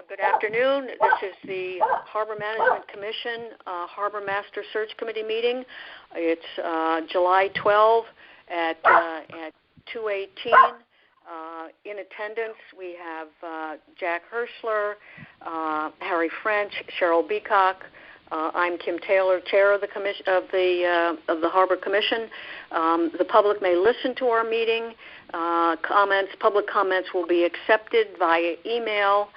Good afternoon. This is the Harbor Management Commission Harbor Master Search Committee meeting. It's July 12 at 2:18. In attendance, we have Jack Herschler, Harry French, Cheryl Beacock. I'm Kim Taylor, chair of the commission of the Harbor Commission. The public may listen to our meeting. Public comments will be accepted via email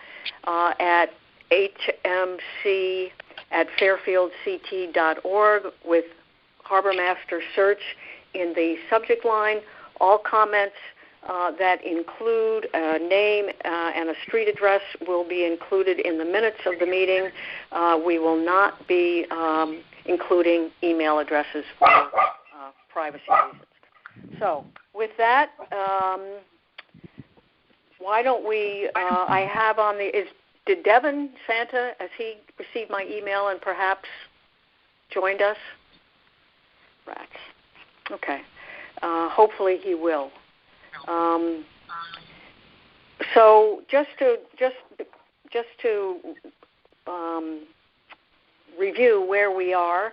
at hmc@fairfieldct.org with Harbor Master Search in the subject line. All comments that include a name and a street address will be included in the minutes of the meeting. We will not be including email addresses for privacy reasons. So with that, why don't we, I have on did Devin Santa, has he received my email and perhaps joined us? Rats. Okay. Hopefully he will. So just to review where we are,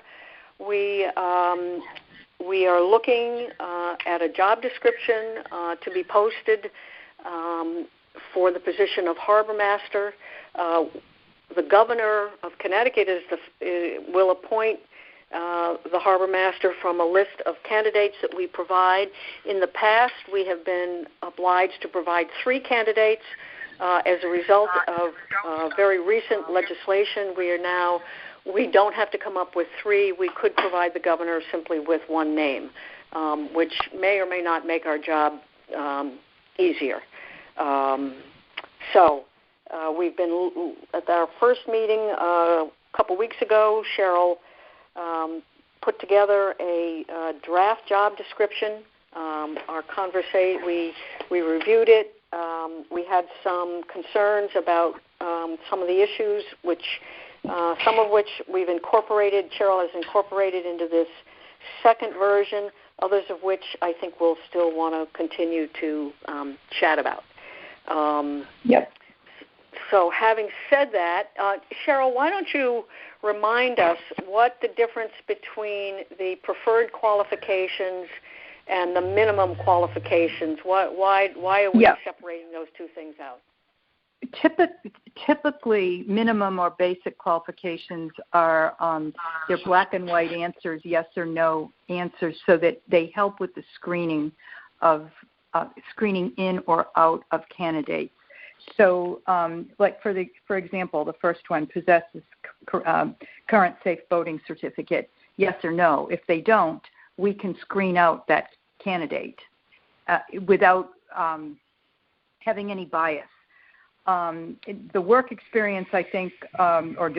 we are looking at a job description to be posted for the position of Harbor Master. The governor of Connecticut will appoint the Harbor Master from a list of candidates that we provide. In the past, we have been obliged to provide 3 candidates. As a result of very recent legislation, we don't have to come up with 3. We could provide the governor simply with 1 name, which may or may not make our job easier. So we've been at our first meeting a couple weeks ago. Cheryl put together a draft job description. We reviewed it. We had some concerns about some of the issues, some of which we've incorporated. Cheryl has incorporated into this second version. Others of which I think we'll still want to continue to chat about. Yep. So having said that, Cheryl, why don't you remind us what the difference between the preferred qualifications and the minimum qualifications? Why are we separating those 2 things out? Typically, minimum or basic qualifications are they're black and white answers, yes or no answers, so that they help with the screening in or out of candidates. So, for example, the first one, possesses current safe voting certificate, yes or no. If they don't, we can screen out that candidate without having any bias. The work experience, I think, or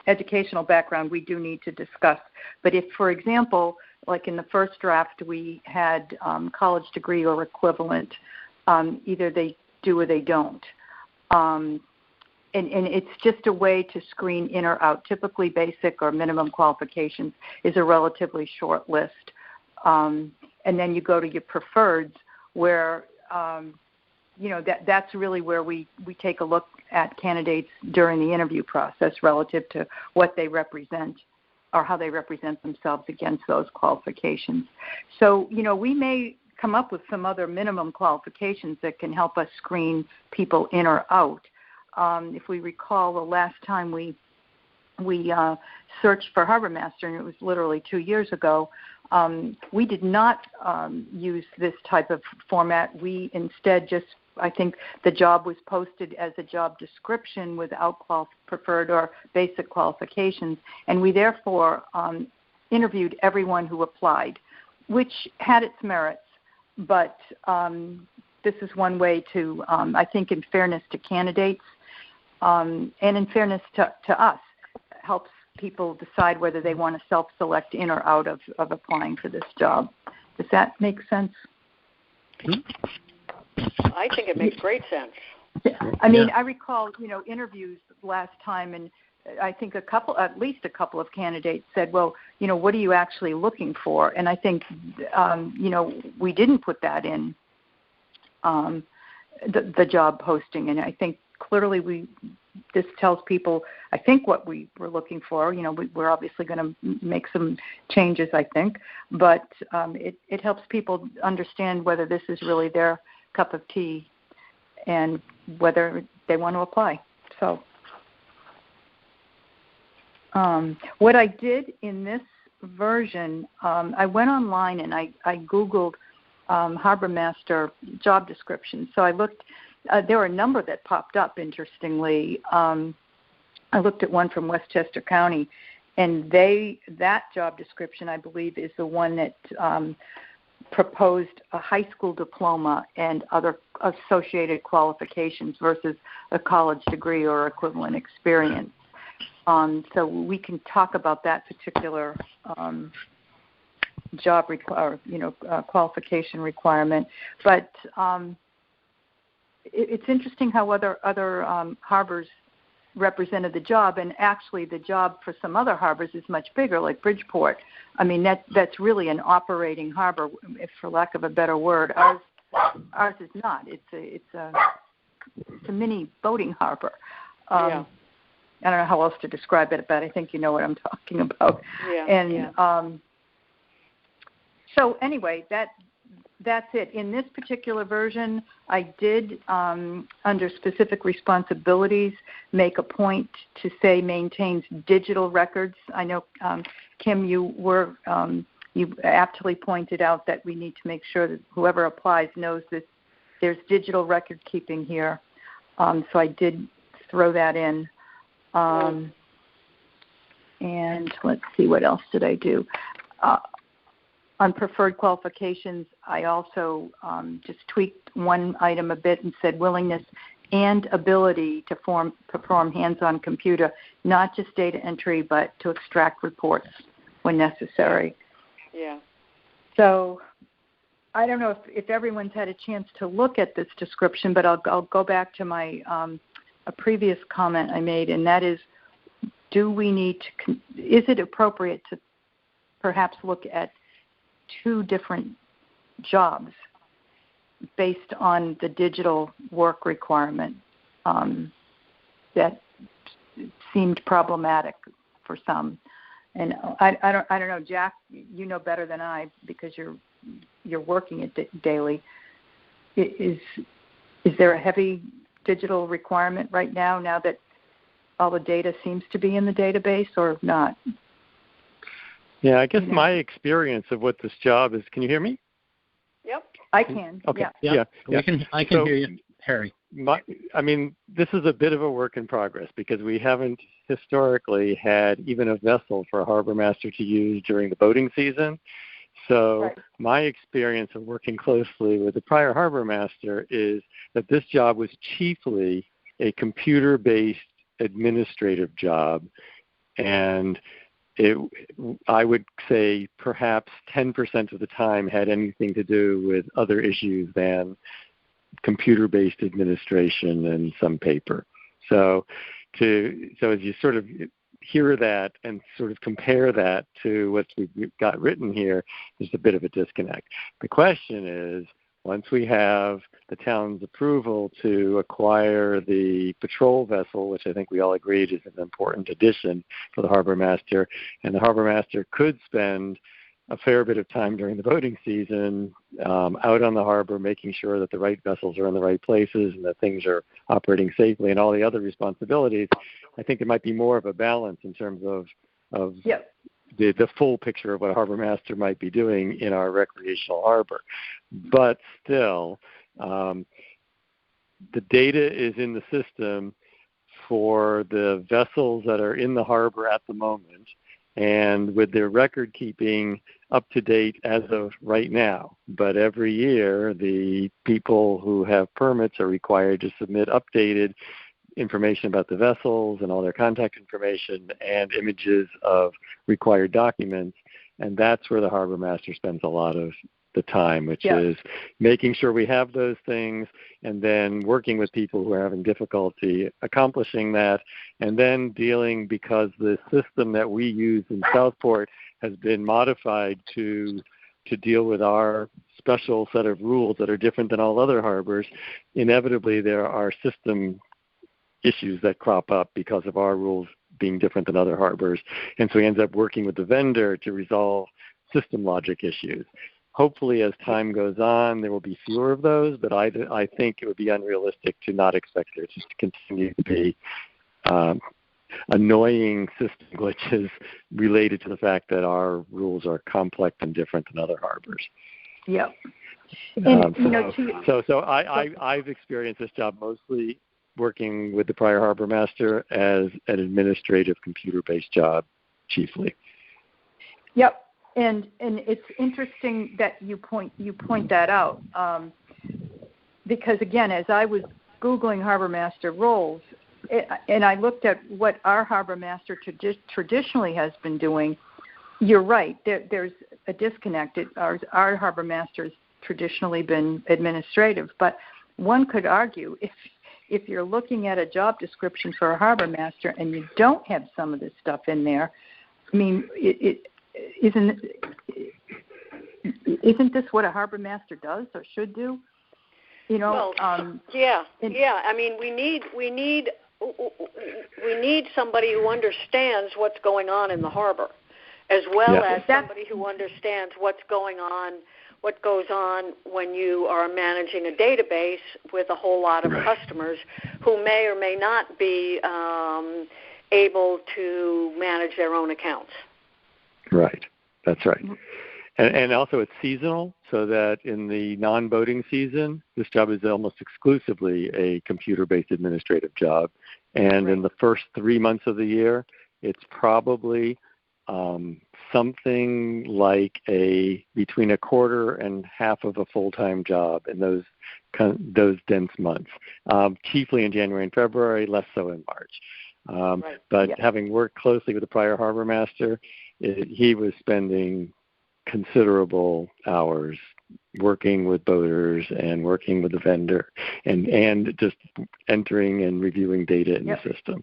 educational background, we do need to discuss. But if, for example, like in the first draft, we had college degree or equivalent, either they do or they don't. And it's just a way to screen in or out. Typically, basic or minimum qualifications is a relatively short list. And then you go to your preferreds where, that's really where we take a look at candidates during the interview process relative to what they represent or how they represent themselves against those qualifications. So, we may come up with some other minimum qualifications that can help us screen people in or out. If we recall, the last time we searched for Harbor Master, and it was literally 2 years ago, we did not use this type of format. We instead I think the job was posted as a job description without preferred or basic qualifications, and we therefore interviewed everyone who applied, which had its merits. But this is one way to, I think, in fairness to candidates and in fairness to us, helps people decide whether they want to self-select in or out of applying for this job. Does that make sense? I think it makes great sense. I mean, I recall, interviews last time, and I think at least a couple of candidates said, well, what are you actually looking for? And I think, we didn't put that in. the job posting. And I think clearly this tells people, I think, what we were looking for. We're obviously going to make some changes, I think, but it helps people understand whether this is really their cup of tea and whether they want to apply. So what I did in this version, I went online and I Googled Harbor Master job description. So I looked, there were a number that popped up, interestingly. I looked at one from Westchester County, and that job description, I believe, is the one that proposed a high school diploma and other associated qualifications versus a college degree or equivalent experience. So we can talk about that particular job qualification requirement. But it's interesting how other harbors represented the job, and actually the job for some other harbors is much bigger, like Bridgeport. I mean, that's really an operating harbor, if for lack of a better word. Ours is not. It's a mini boating harbor. I don't know how else to describe it, but I think you know what I'm talking about. So anyway, that's it. In this particular version, I did, under specific responsibilities, make a point to say maintains digital records. I know, Kim, you aptly pointed out that we need to make sure that whoever applies knows that there's digital record keeping here. So I did throw that in. And let's see, what else did I do? On preferred qualifications, I also just tweaked one item a bit and said willingness and ability to perform hands-on computer, not just data entry, but to extract reports when necessary. Yeah. So I don't know if everyone's had a chance to look at this description, but I'll go back to my a previous comment I made, and that is, is it appropriate to perhaps look at two different jobs based on the digital work requirement that seemed problematic for some? And I don't know, Jack, you know better than I because you're working it daily. Is there a heavy digital requirement right now that all the data seems to be in the database, or not? Yeah, I guess my experience of what this job is. Can you hear me? Yep. I can. Okay. Yeah. I can hear you, Harry. This is a bit of a work in progress because we haven't historically had even a vessel for a harbor master to use during the boating season. So my experience of working closely with the prior harbor master is that this job was chiefly a computer-based administrative job, and I would say perhaps 10% of the time had anything to do with other issues than computer-based administration and some paper. So as you sort of hear that and sort of compare that to what we've got written here, there's a bit of a disconnect. The question is, once we have the town's approval to acquire the patrol vessel, which I think we all agreed is an important addition for the harbor master, and the harbor master could spend a fair bit of time during the boating season out on the harbor, making sure that the right vessels are in the right places and that things are operating safely and all the other responsibilities, I think there might be more of a balance in terms of the full picture of what a harbor master might be doing in our recreational harbor. But still, the data is in the system for the vessels that are in the harbor at the moment, and with their record keeping up to date as of right now. But every year, the people who have permits are required to submit updated information about the vessels and all their contact information and images of required documents. And that's where the harbor master spends a lot of the time, which is making sure we have those things and then working with people who are having difficulty accomplishing that, and then dealing, because the system that we use in Southport has been modified to deal with our special set of rules that are different than all other harbors, inevitably there are system issues that crop up because of our rules being different than other harbors. And so he ends up working with the vendor to resolve system logic issues. Hopefully, as time goes on, there will be fewer of those, but I think it would be unrealistic to not expect there to continue to be annoying system glitches related to the fact that our rules are complex and different than other harbors. Yep. I've experienced this job mostly working with the prior harbor master as an administrative computer-based job, chiefly. Yep. And it's interesting that you point that out, because again, as I was Googling harbor master roles, and I looked at what our harbor master traditionally has been doing, you're right. There's a disconnect. Our harbor master has traditionally been administrative, but one could argue if you're looking at a job description for a harbor master and you don't have some of this stuff in there, I mean, Isn't this what a harbor master does or should do? You know. Well, yeah. I mean, we need somebody who understands what's going on in the harbor, as well as somebody who understands what goes on when you are managing a database with a whole lot of customers who may or may not be able to manage their own accounts. Right. That's right. And also it's seasonal, so that in the non-boating season, this job is almost exclusively a computer-based administrative job. And in the first 3 months of the year, it's probably something like between a quarter and half of a full-time job in those dense months, chiefly in January and February, less so in March. Having worked closely with the prior harbor master, he was spending considerable hours working with boaters and working with the vendor and just entering and reviewing data in the system.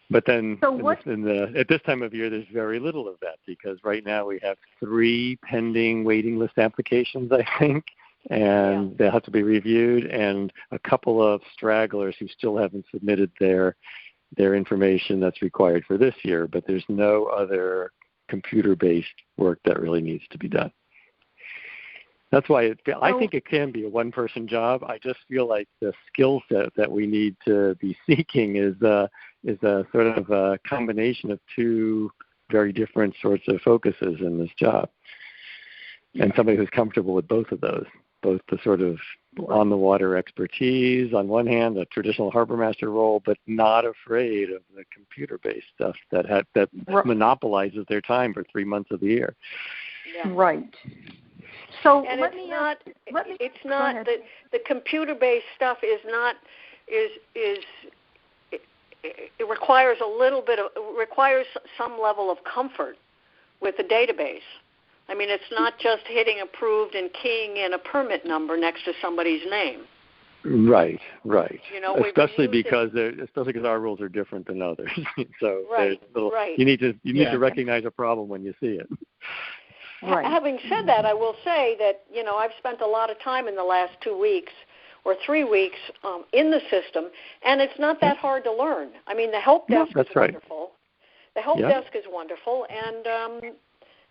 But then at this time of year, there's very little of that, because right now we have 3 pending waiting list applications, I think, and they have to be reviewed, and a couple of stragglers who still haven't submitted their information that's required for this year, but there's no other computer-based work that really needs to be done. That's why I think it can be a one-person job. I just feel like the skill set that we need to be seeking is a sort of a combination of 2 very different sorts of focuses in this job, and somebody who's comfortable with both of those. Both the sort of on-the-water expertise on one hand, the traditional harbor master role, but not afraid of the computer-based stuff that monopolizes their time for 3 months of the year. Yeah. Right. So and it's not the computer-based stuff is not it requires requires some level of comfort with the database. I mean, it's not just hitting approved and keying in a permit number next to somebody's name. Right. You know, especially because our rules are different than others. So you need to recognize a problem when you see it. Right. Having said that, I will say that, you know, I've spent a lot of time in the last 2 weeks or 3 weeks in the system, and it's not that hard to learn. I mean, the help desk is wonderful. The help desk is wonderful, and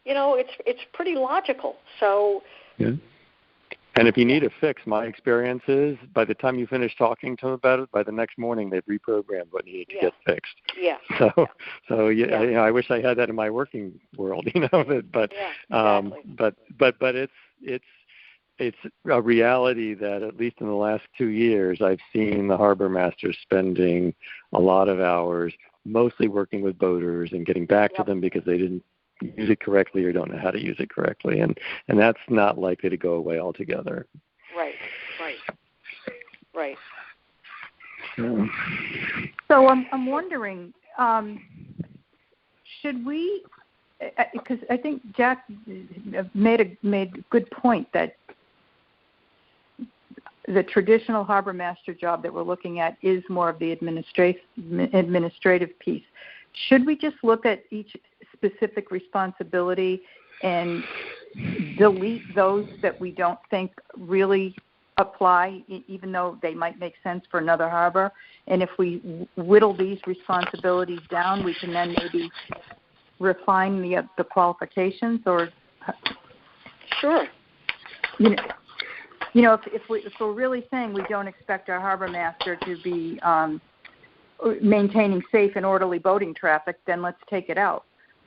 you know, it's pretty logical. So. Yeah. And if you need a fix, my experience is by the time you finish talking to them about it, by the next morning they've reprogrammed what needed to get fixed. Yeah. So you know, I wish I had that in my working world, you know. But it's a reality that at least in the last 2 years, I've seen the harbor masters spending a lot of hours, mostly working with boaters and getting back to them because they didn't use it correctly or don't know how to use it correctly, and that's not likely to go away altogether. Right. So I'm wondering, should we? Because I think Jack made a good point that the traditional harbor master job that we're looking at is more of the administrative piece. Should we just look at each specific responsibility and delete those that we don't think really apply, even though they might make sense for another harbor. And if we whittle these responsibilities down, we can then maybe refine the qualifications. Or sure. If we're really saying we don't expect our harbor master to be maintaining safe and orderly boating traffic, then let's take it out.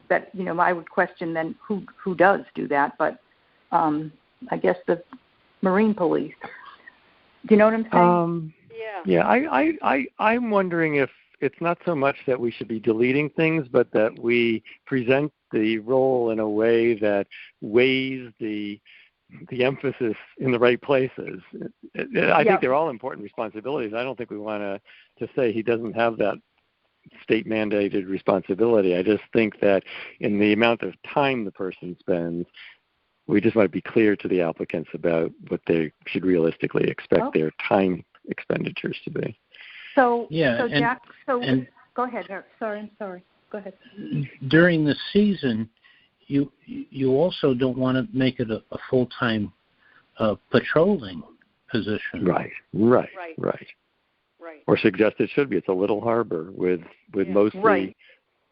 That I would question then who does do that, but I guess the Marine Police. Do you know what I'm saying? I'm wondering if it's not so much that we should be deleting things, but that we present the role in a way that weighs the emphasis in the right places. I think they're all important responsibilities. I don't think we want to say he doesn't have that state-mandated responsibility. I just think that in the amount of time the person spends, we just want to be clear to the applicants about what they should realistically expect their time expenditures to be. Go ahead. I'm sorry. Go ahead. During the season, you also don't want to make it a full-time patrolling position. Right. Or suggest it should be. It's a little harbor with mostly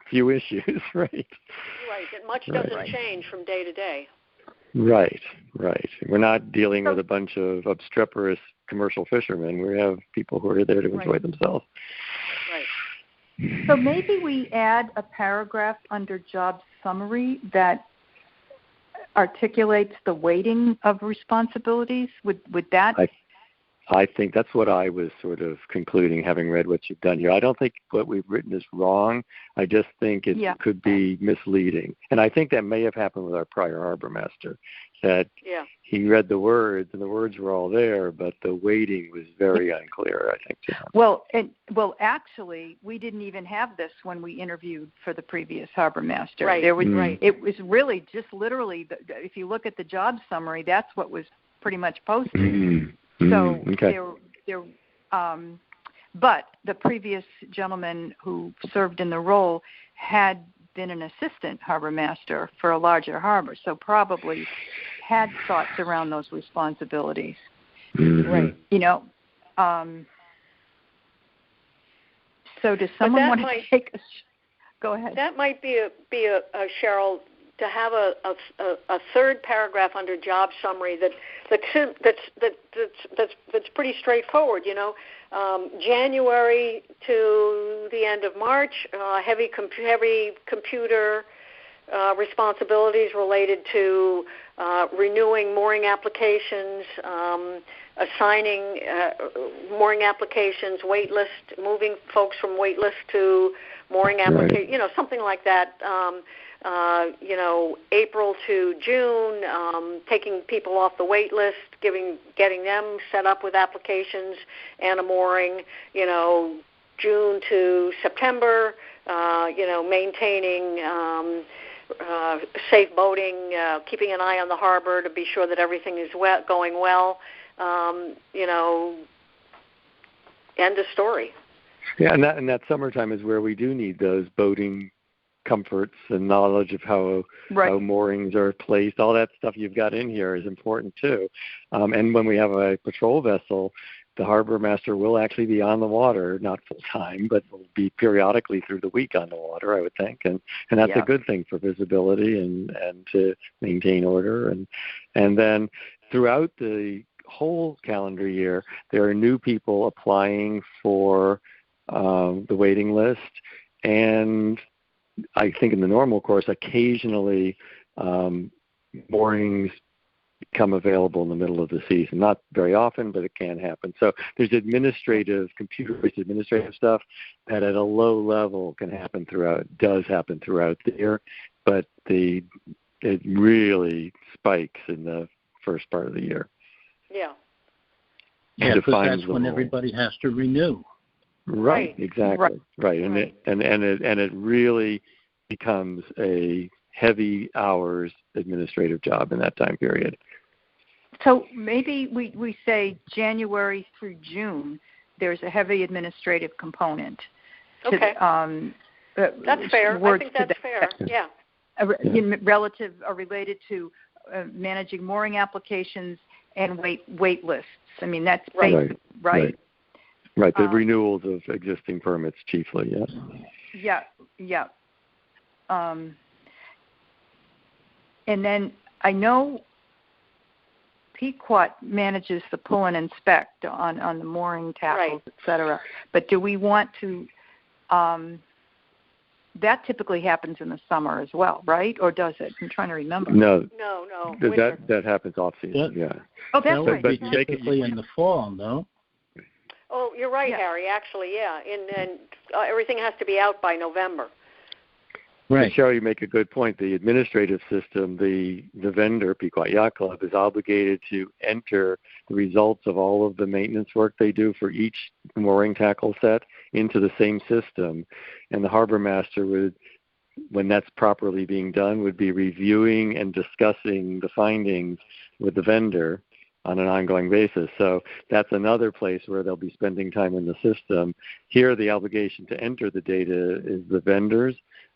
few issues, right? Right. And much doesn't change from day to day. Right. We're not dealing with a bunch of obstreperous commercial fishermen. We have people who are there to enjoy themselves. Right. So maybe we add a paragraph under job summary that articulates the weighting of responsibilities. Would that? I think that's what I was sort of concluding, having read what you've done here. I don't think what we've written is wrong. I just think it could be misleading. And I think that may have happened with our prior harbor master, that he read the words, and the words were all there, but the weighting was very unclear, I think, to him. Well, actually, we didn't even have this when we interviewed for the previous harbor master. Right. It was really just literally, if you look at the job summary, that's what was pretty much posted. So but the previous gentleman who served in the role had been an assistant harbor master for a larger harbor, so probably had thoughts around those responsibilities. Right. So does someone want to take a... Go ahead. That might be a Cheryl, to have a third paragraph under job summary that's pretty straightforward. January to the end of March, heavy computer responsibilities related to renewing mooring applications, assigning mooring applications, wait list, moving folks from wait list to mooring application, something like that. April to June, taking people off the wait list, getting them set up with applications and a mooring, June to September, maintaining safe boating, keeping an eye on the harbor to be sure that everything is going well, end of story. Yeah, and that summertime is where we do need those boating comforts and knowledge of how moorings are placed. All that stuff you've got in here is important too. And when we have a patrol vessel, the harbor master will actually be on the water, not full time, but will be periodically through the week on the water, I would think. And that's a good thing for visibility and to maintain order. And then throughout the whole calendar year, there are new people applying for the waiting list. And I think in the normal course, occasionally moorings become available in the middle of the season. Not very often, but it can happen. So there's computer-based administrative stuff that at a low level does happen throughout the year, but it really spikes in the first part of the year. Yeah. Yeah, because that's when everybody has to renew. Right, exactly. Right. And it really becomes a heavy hours administrative job in that time period. So maybe we say January through June, there's a heavy administrative component. Okay. That's fair. I think that's fair. Yeah. relative or related to managing mooring applications and wait lists. I mean, that's basic, right? Right, the renewals of existing permits chiefly, yeah. Yeah. And then I know Pequot manages the pull and inspect on the mooring tackles, et cetera. But do we want to that typically happens in the summer as well, right? Or does it? I'm trying to remember. No. That happens off season, Oh, that's right. But typically in the fall, no? Oh, you're right, Harry. Actually, and everything has to be out by November. Right. Cheryl, you make a good point. The administrative system, the vendor, Pequot Yacht Club, is obligated to enter the results of all of the maintenance work they do for each mooring tackle set into the same system. And the harbor master would, when that's properly being done, would be reviewing and discussing the findings with the vendor on an ongoing basis. So that's another place where they'll be spending time in the system. Here, the obligation to enter the data is the vendors,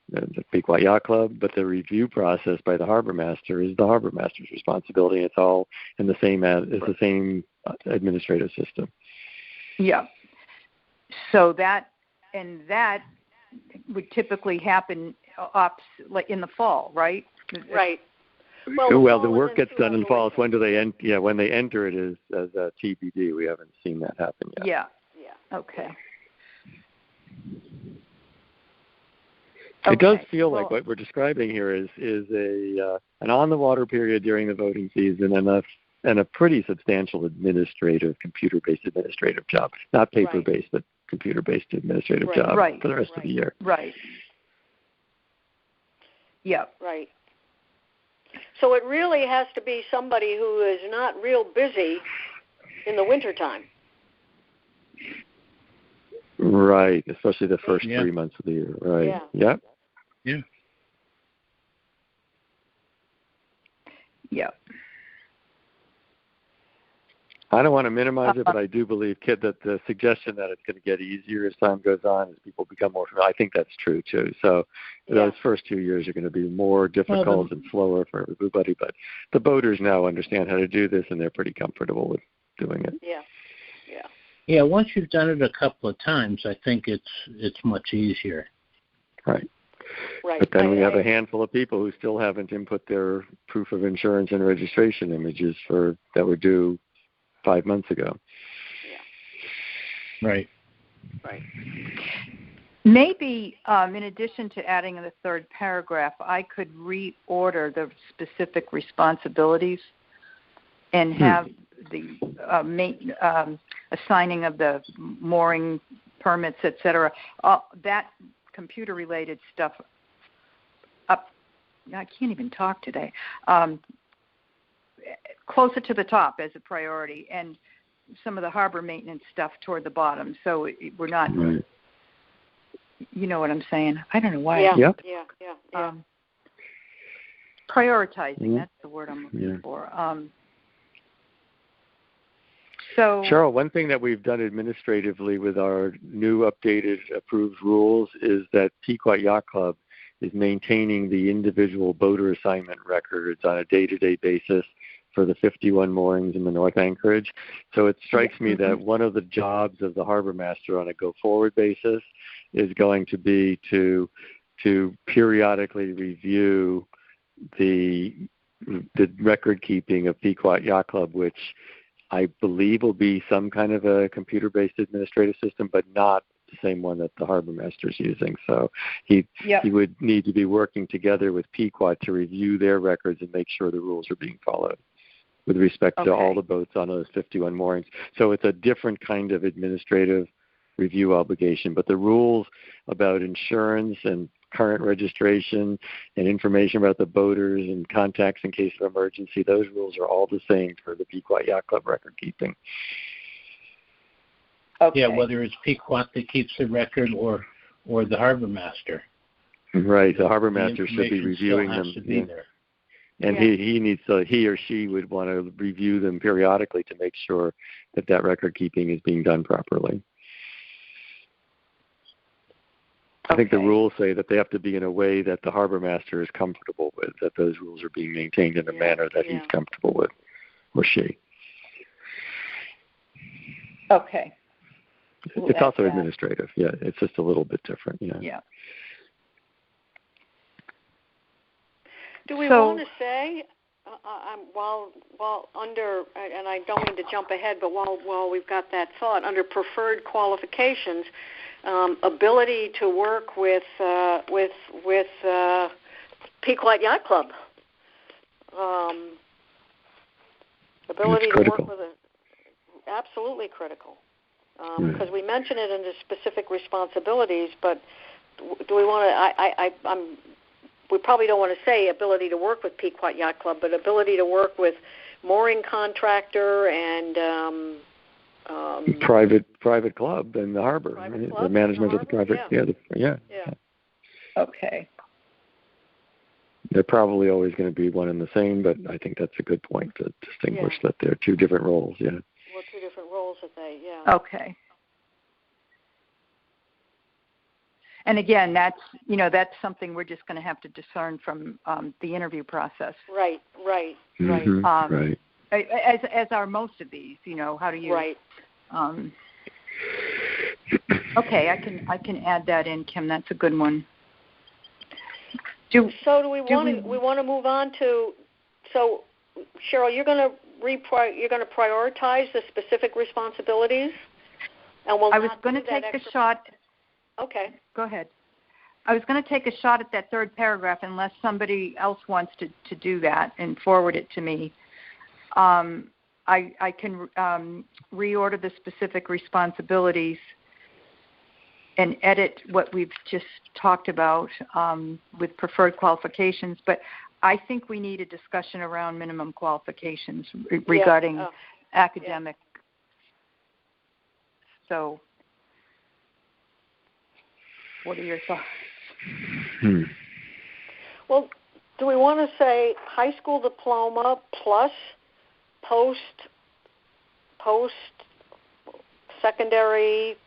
the Pequot Yacht Club, but the review process by the harbor master is the harbor master's responsibility. It's all in the same administrative system. Yeah. So that would typically happen like in the fall, right? Right. Well, the work gets done in the fall. When do they when they enter it is as a TBD. We haven't seen that happen yet. Yeah. Okay. It does feel like what we're describing here is an on-the-water period during the voting season and a pretty substantial computer-based administrative job. Not paper-based, but computer-based administrative job for the rest of the year. Right. Yeah. Right. So it really has to be somebody who is not real busy in the wintertime. Right, especially the first 3 months of the year. Right. Yeah. Yeah. I don't want to minimize it, but I do believe, Kid, that the suggestion that it's going to get easier as time goes on, as people become more familiar, I think that's true, too. So those first 2 years are going to be more difficult and slower for everybody, but the boaters now understand how to do this, and they're pretty comfortable with doing it. Yeah, once you've done it a couple of times, I think it's much easier. Right. But then we have a handful of people who still haven't input their proof of insurance and registration images that were due 5 months ago. Right. Maybe in addition to adding in the third paragraph, I could reorder the specific responsibilities and have the assigning of the mooring permits, et cetera. That computer-related stuff up. I can't even talk today. Closer to the top as a priority, and some of the harbor maintenance stuff toward the bottom. So we're not. Right. You know what I'm saying? I don't know why. Yeah. Prioritizing. That's the word I'm looking for. So, Cheryl, one thing that we've done administratively with our new updated approved rules is that Pequot Yacht Club is maintaining the individual boater assignment records on a day-to-day basis for the 51 moorings in the North Anchorage. So it strikes me that one of the jobs of the harbor master on a go-forward basis is going to be to periodically review the record keeping of Pequot Yacht Club, which I believe will be some kind of a computer-based administrative system, but not the same one that the harbor master is using. So he would need to be working together with Pequot to review their records and make sure the rules are being followed with respect to all the boats on those 51 moorings. So it's a different kind of administrative review obligation, but the rules about insurance and current registration and information about the boaters and contacts in case of emergency, those rules are all the same for the Pequot Yacht Club record keeping. Okay. Yeah, whether it's Pequot that keeps the record or the harbor master. Right, the harbor master should be reviewing them. To be there. And he or she would want to review them periodically to make sure that record keeping is being done properly. I think the rules say that they have to be in a way that the harbor master is comfortable with, that those rules are being maintained in a manner that he's comfortable with, or she. Okay. It's also administrative. Yeah, it's just a little bit different. Yeah. Do we want to say, while under, and I don't mean to jump ahead, but while we've got that thought, under preferred qualifications, ability to work with Pequot Yacht Club. Ability to work with absolutely critical. Because we mention it under specific responsibilities, but do we want to? We probably don't want to say ability to work with Pequot Yacht Club, but ability to work with mooring contractor and private club in the harbor, the management of the private. Yeah. Okay. They're probably always going to be one and the same, but I think that's a good point to distinguish that they're two different roles. Yeah. Well, two different roles that they. Okay. And again, that's something we're just going to have to discern from the interview process. Right. Mm-hmm. Right. As are most of these, how do you? Right. Okay, I can add that in, Kim. That's a good one. Do we want to move on to? So, Cheryl, you're going to prioritize the specific responsibilities, and I was going to take a shot. Okay. Go ahead. I was going to take a shot at that third paragraph unless somebody else wants to do that and forward it to me. I can reorder the specific responsibilities and edit what we've just talked about with preferred qualifications, but I think we need a discussion around minimum qualifications regarding academic. So what are your thoughts? Well, do we want to say high school diploma plus post-secondary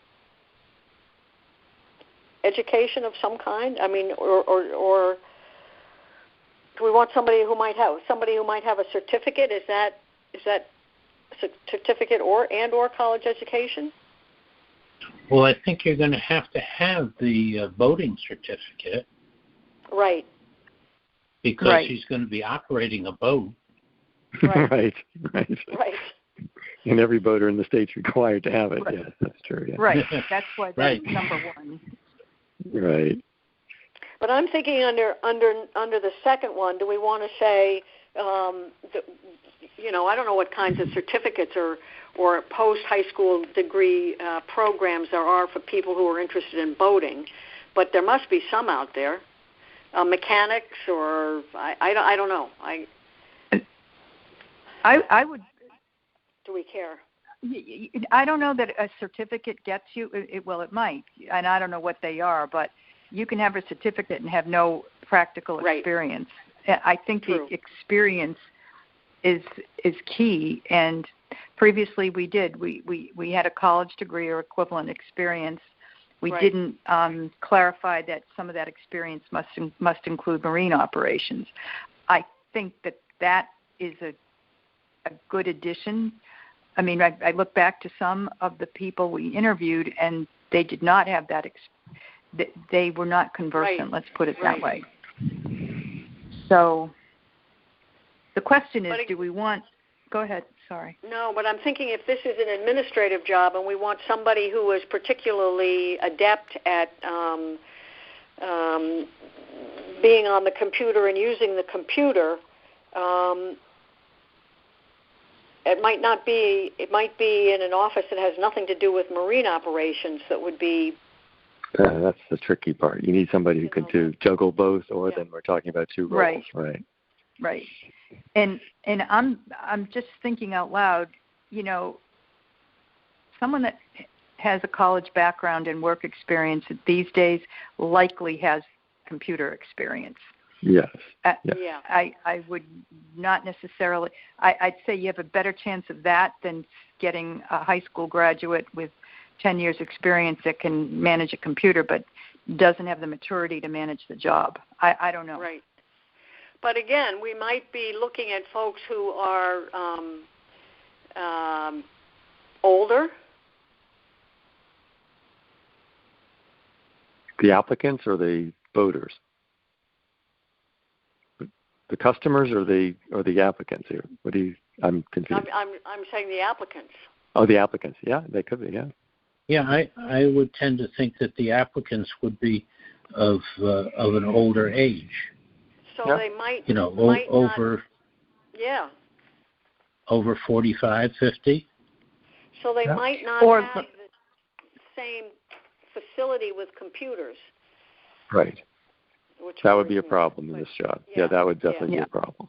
education of some kind? I mean, or do we want somebody who might have a certificate? Is that certificate or college education? Well, I think you're going to have the boating certificate. Right. Because she's going to be operating a boat. Right. And every boater in the state's required to have it. Right. Yeah, that's true. Yeah. Right. That's why that's number one. Right. But I'm thinking under the second one, do we want to say, I don't know what kinds of certificates or post-high school degree programs there are for people who are interested in boating, but there must be some out there. Mechanics or I don't know. I would. Do we care? I don't know that a certificate gets you. It might, and I don't know what they are, but you can have a certificate and have no practical experience. I think the experience is key. And previously we had a college degree or equivalent experience. We didn't clarify that some of that experience must include marine operations. I think that is a good addition. I mean, I look back to some of the people we interviewed, and they did not have that. They were not conversant. Let's put it that way. So the question is, do we want? Go ahead. Sorry. No, but I'm thinking if this is an administrative job and we want somebody who is particularly adept at being on the computer and using the computer. It might be in an office that has nothing to do with marine operations that would be. That's the tricky part. You need somebody who can juggle both, or then we're talking about two roles, right? Right. And I'm just thinking out loud. Someone that has a college background and work experience these days likely has computer experience. Yes. I would not necessarily. I'd say you have a better chance of that than getting a high school graduate with 10 years experience that can manage a computer. But doesn't have the maturity to manage the job. I don't know. Right. But again, we might be looking at folks who are older. The applicants or the voters? The customers or the applicants here? What do you? I'm confused. I'm saying the applicants. Oh, the applicants. Yeah, they could be. Yeah. Yeah, I would tend to think that the applicants would be of an older age. So they might, over. Yeah. Over 45, 50. So they might not have the same facility with computers. Right. That would be a problem in this job. Yeah, that would definitely be a problem.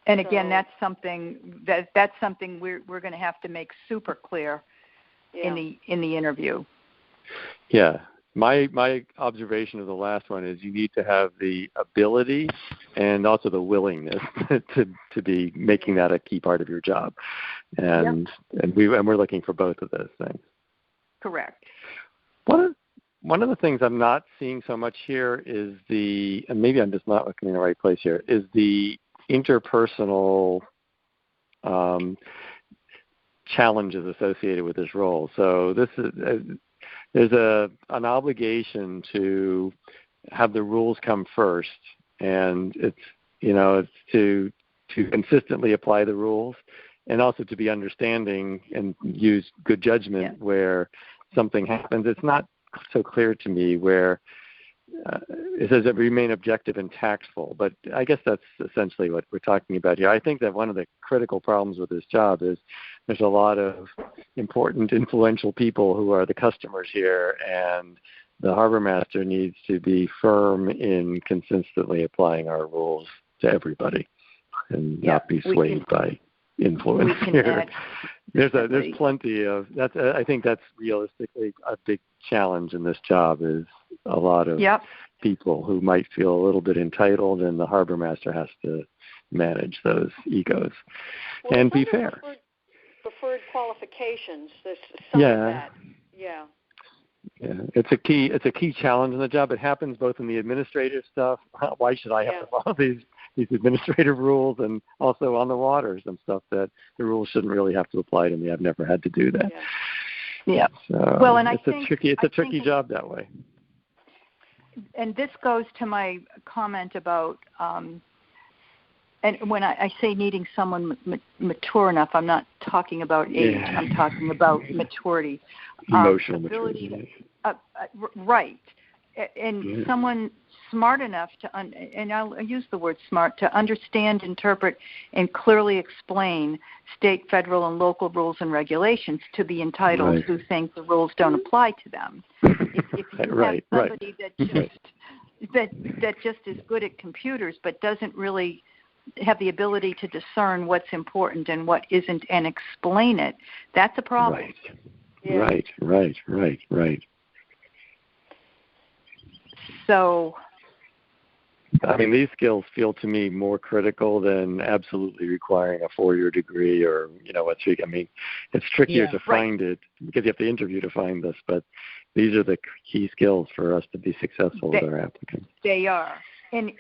And again, that's something we're going to have to make super clear in the interview. Yeah. My observation of the last one is you need to have the ability and also the willingness to be making that a key part of your job, and we're looking for both of those things. Correct. One of the things I'm not seeing so much here is and maybe I'm just not looking in the right place here, is the interpersonal challenges associated with this role. So this is there's an obligation to have the rules come first, and it's to consistently apply the rules, and also to be understanding and use good judgment where something happens. It's not so clear to me where it says that remain objective and tactful, but I guess that's essentially what we're talking about here. I think that one of the critical problems with this job is there's a lot of important, influential people who are the customers here, and the harbor master needs to be firm in consistently applying our rules to everybody and not be swayed by influence here. There's plenty of that's. I think that's realistically a big challenge in this job is a lot of people who might feel a little bit entitled, and the harbor master has to manage those egos and be fair. Preferred qualifications. There's some of that. Yeah. Yeah, it's a key challenge in the job. It happens both in the administrative stuff. Why should I have to follow these administrative rules, and also on the waters and stuff that the rules shouldn't really have to apply to me. I've never had to do that. Yeah. So well, and it's a tricky job that way. And this goes to my comment about, and when I say needing someone mature enough, I'm not talking about age. I'm talking about maturity. Emotional maturity. Right. And someone smart enough and I'll use the word smart, to understand, interpret, and clearly explain state, federal, and local rules and regulations to the entitled who think the rules don't apply to them. If you have somebody that just is good at computers but doesn't really have the ability to discern what's important and what isn't and explain it, that's a problem. Right. So, I mean, these skills feel to me more critical than absolutely requiring a 4-year degree or, I mean, it's trickier to find it because you have to interview to find this, but these are the key skills for us to be successful with our applicants. They are. And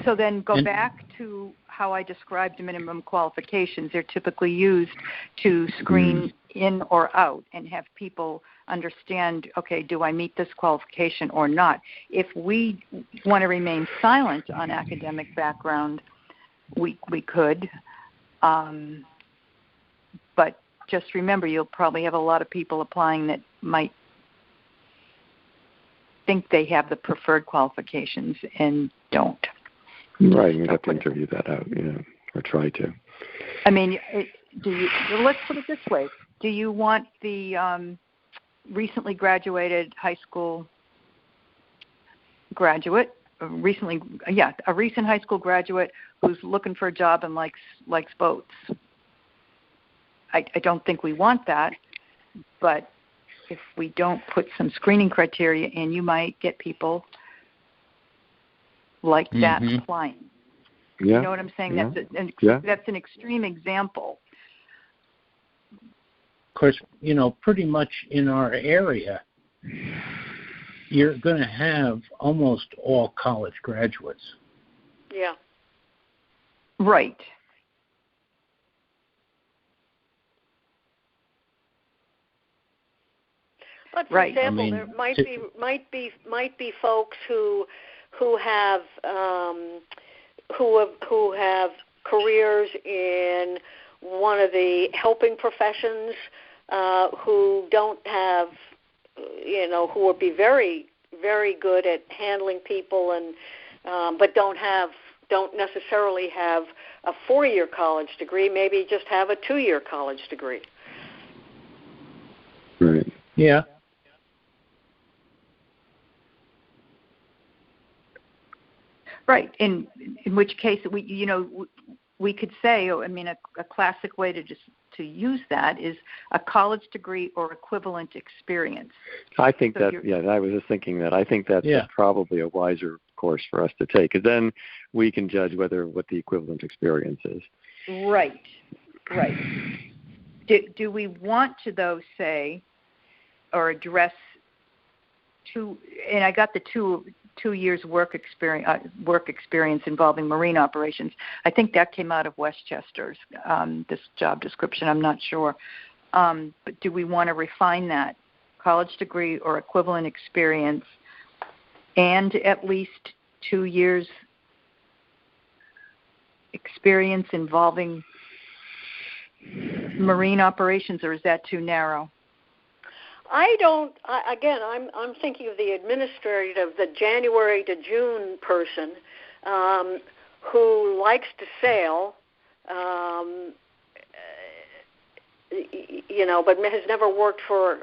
so then go back to how I described minimum qualifications. They're typically used to screen in or out and have people understand, okay, do I meet this qualification or not? If we want to remain silent on academic background, we could. But just remember, you'll probably have a lot of people applying that might think they have the preferred qualifications and don't. Right, you have to interview that out, or try to. I mean, let's put it this way. Do you want the recently graduated high school graduate, a recent high school graduate who's looking for a job and likes boats? I don't think we want that, but if we don't put some screening criteria in, you might get people like that applying. Yeah. You know what I'm saying? That's an extreme example. Of course, pretty much in our area, you're going to have almost all college graduates. Yeah. Right. But for example, there might be folks who have careers in one of the helping professions, who don't have, who would be very, very good at handling people, and but don't necessarily have a 4-year college degree. Maybe just have a 2-year college degree. Right. Yeah. Right. In which case, we could say, a classic way to use that is a college degree or equivalent experience. I think I was just thinking that. I think that's probably a wiser course for us to take, because then we can judge what the equivalent experience is. Right. Do we want to, though, say or address two? And I got the 2 years work experience involving marine operations. I think that came out of Westchester's, this job description. I'm not sure. But do we want to refine that? College degree or equivalent experience and at least 2 years experience involving marine operations, or is that too narrow? I'm thinking of the administrative, the January to June person who likes to sail, but has never worked for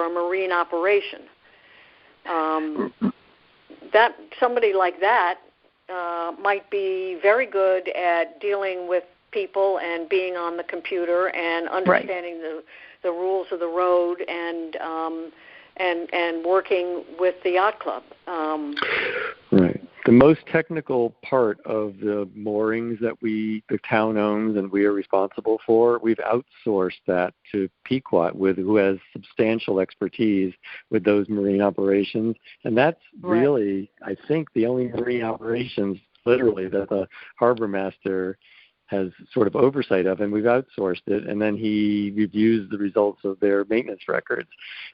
a marine operation. That somebody like that might be very good at dealing with people and being on the computer and understanding the rules of the road and working with the yacht club. Right. The most technical part of the moorings that the town owns and we are responsible for, we've outsourced that to Pequot, who has substantial expertise with those marine operations. And that's really, I think, the only marine operations, literally, that the harbor master has sort of oversight of, and we've outsourced it, and then he reviews the results of their maintenance records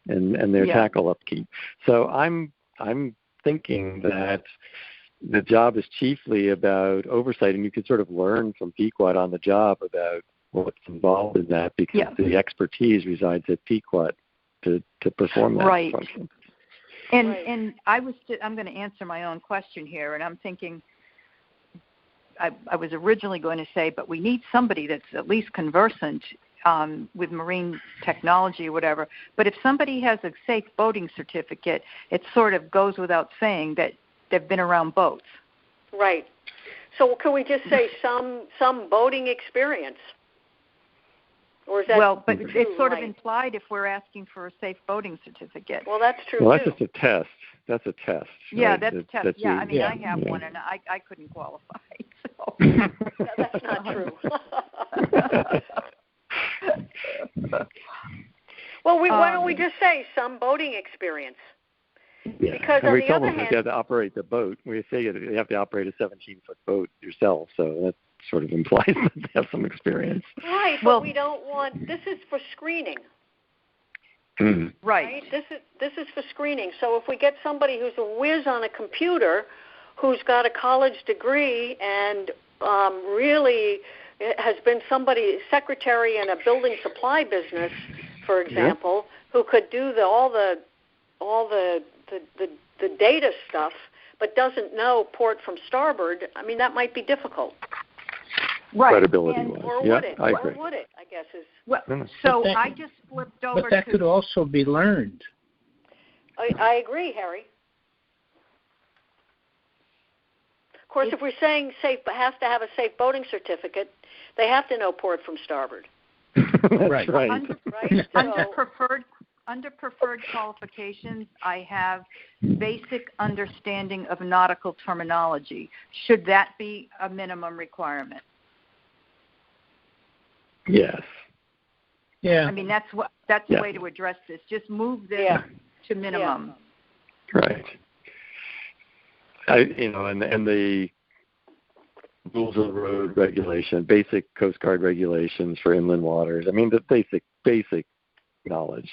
and their tackle upkeep. So I'm thinking that the job is chiefly about oversight, and you can sort of learn from Pequot on the job about what's involved in that, because the expertise resides at Pequot to perform that function. And I'm going to answer my own question here, and I'm thinking, I was originally going to say, but we need somebody that's at least conversant with marine technology or whatever. But if somebody has a safe boating certificate, it sort of goes without saying that they've been around boats. Right. So can we just say some boating experience? Or is that but it's sort of implied if we're asking for a safe boating certificate. Well, that's true, Well, that's just a test. That's a test. Yeah, right? that's a test. I have one, and I couldn't qualify. So. That's not true. Well, why don't we just say some boating experience? Yeah. Because on the other other hand, hand, you have to operate the boat. We say you have to operate a 17-foot boat yourself, so that sort of implies that they have some experience. Right, but we don't want. This is for screening. Right. This is for screening. So if we get somebody who's a whiz on a computer, who's got a college degree and really has been secretary in a building supply business, for example, who could do all the data stuff, but doesn't know port from starboard, I mean, that might be difficult. Right. Credibility-wise. Or would it? I agree. Or would it, I guess, is... Well, so I just flipped over to... But that could also be learned. I agree, Harry. Of course, if we're saying has to have a safe boating certificate, they have to know port from starboard. That's right. Under preferred qualifications, I have basic understanding of nautical terminology. Should that be a minimum requirement? Yes. Yeah. I mean, that's the way to address this. Just move this to minimum. Yeah. Right. And the rules of the road regulation, basic Coast Guard regulations for inland waters. I mean, the basic knowledge.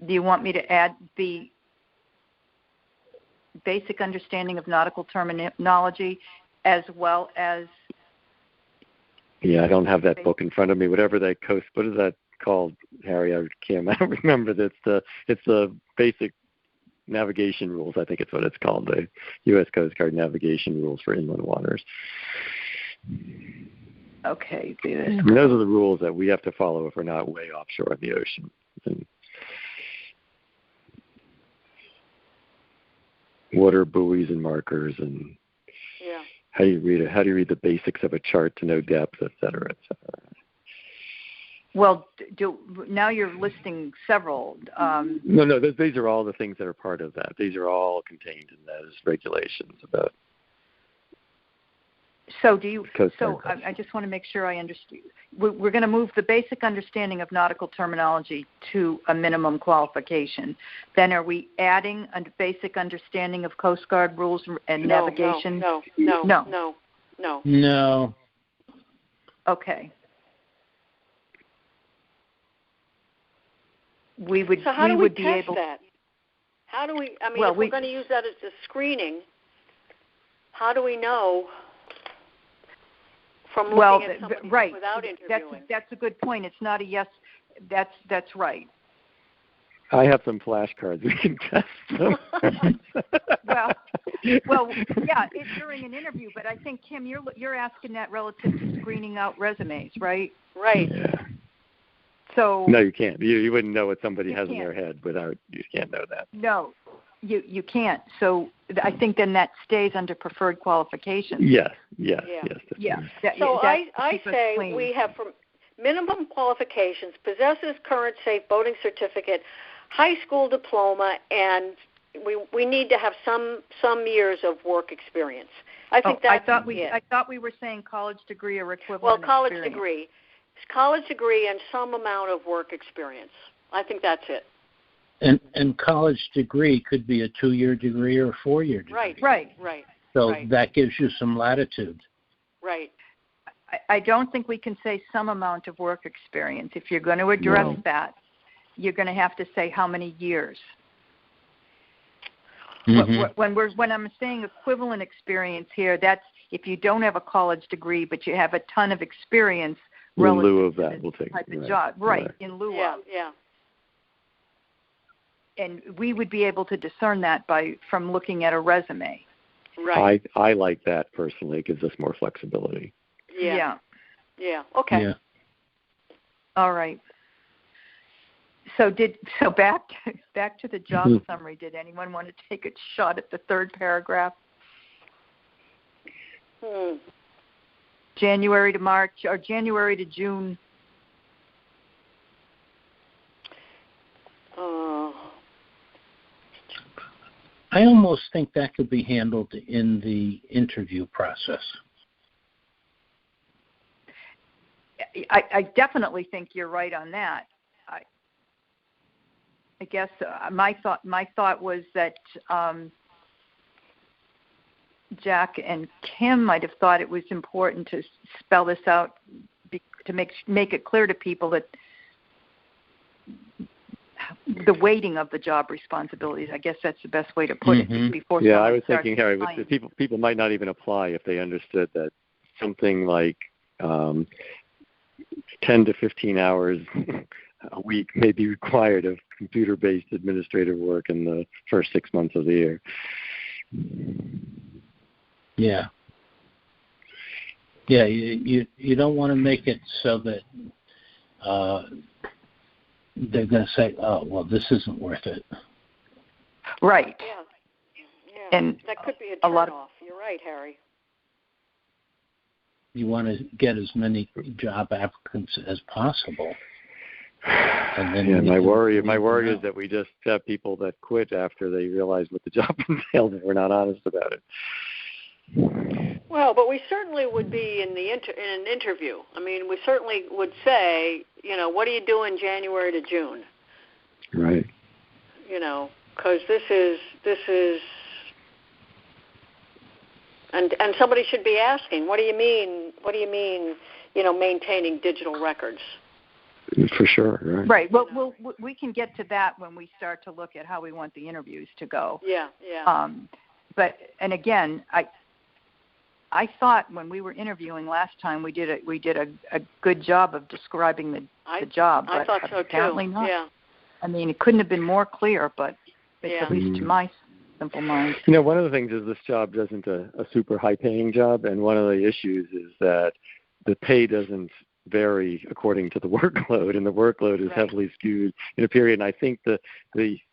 Do you want me to add the basic understanding of nautical terminology as well as? Yeah, I don't have that book in front of me. Whatever that what is that called, Harry? I don't remember. It's the basic navigation rules. I think it's what it's called, the U.S. Coast Guard navigation rules for inland waters. Okay. I mean, those are the rules that we have to follow if we're not way offshore in the ocean. And water buoys and markers, and how do you read the basics of a chart to know depth, et cetera, et cetera. Well, now you're listing several. No, these are all the things that are part of that. These are all contained in those regulations about. So I just want to make sure I understand. We're going to move the basic understanding of nautical terminology to a minimum qualification. Then are we adding a basic understanding of Coast Guard rules and navigation? No. Okay. We would. So how do we be test able. that? How do we? I mean, if we're going to use that as a screening, how do we know? From looking at somebody without interviewing. That's a good point. It's not a yes. That's right. I have some flashcards. We can test them. well, yeah, it's during an interview, but I think, Kim, you're asking that relative to screening out resumes, right? Right. Yeah. So no, you can't. You wouldn't know what somebody has in their head without. You can't know that. No, you can't. So I think then that stays under preferred qualifications. Yes. So I say we have from minimum qualifications: possesses current safe boating certificate, high school diploma, and we need to have some years of work experience. I think that's I thought we were saying college degree or equivalent. Well, college degree and some amount of work experience. I think that's it. And college degree could be a 2-year degree or a 4-year degree. Right. So that gives you some latitude. Right. I don't think we can say some amount of work experience. If you're going to address that, you're going to have to say how many years. Mm-hmm. When I'm saying equivalent experience here, that's if you don't have a college degree, but you have a ton of experience relative in lieu of that, we'll take type of job. Right, in lieu of. Yeah. And we would be able to discern that from looking at a resume. Right. I like that personally. It gives us more flexibility. Yeah. Okay. Yeah. All right. So back to the job summary. Did anyone want to take a shot at the third paragraph? January to March or January to June. I almost think that could be handled in the interview process. I definitely think you're right on that. I guess my thought was that Jack and Kim might have thought it was important to spell this out to make it clear to people that the weighting of the job responsibilities. I guess that's the best way to put it. Before I was thinking, Harry, people might not even apply if they understood that something like 10 to 15 hours a week may be required of computer-based administrative work in the first 6 months of the year. Yeah. Yeah, you don't want to make it so that they're going to say, oh, well, this isn't worth it. Right. Yeah. And that could be a turn-off. You're right, Harry. You want to get as many job applicants as possible. And then my worry is that we just have people that quit after they realize what the job entails if we're not honest about it. Well, but we certainly would be in an interview. I mean, we certainly would say, what do you do in January to June? Right. Because this is, and somebody should be asking, what do you mean, maintaining digital records? For sure, right. Right. Well, we can get to that when we start to look at how we want the interviews to go. Yeah. And again, I thought when we were interviewing last time, we did a good job of describing the job. I thought so apparently too. Not. Yeah. I mean, it couldn't have been more clear, but at least to my simple mind. One of the things is this job isn't a super high-paying job, and one of the issues is that the pay doesn't vary according to the workload, and the workload is heavily skewed in a period. And I think the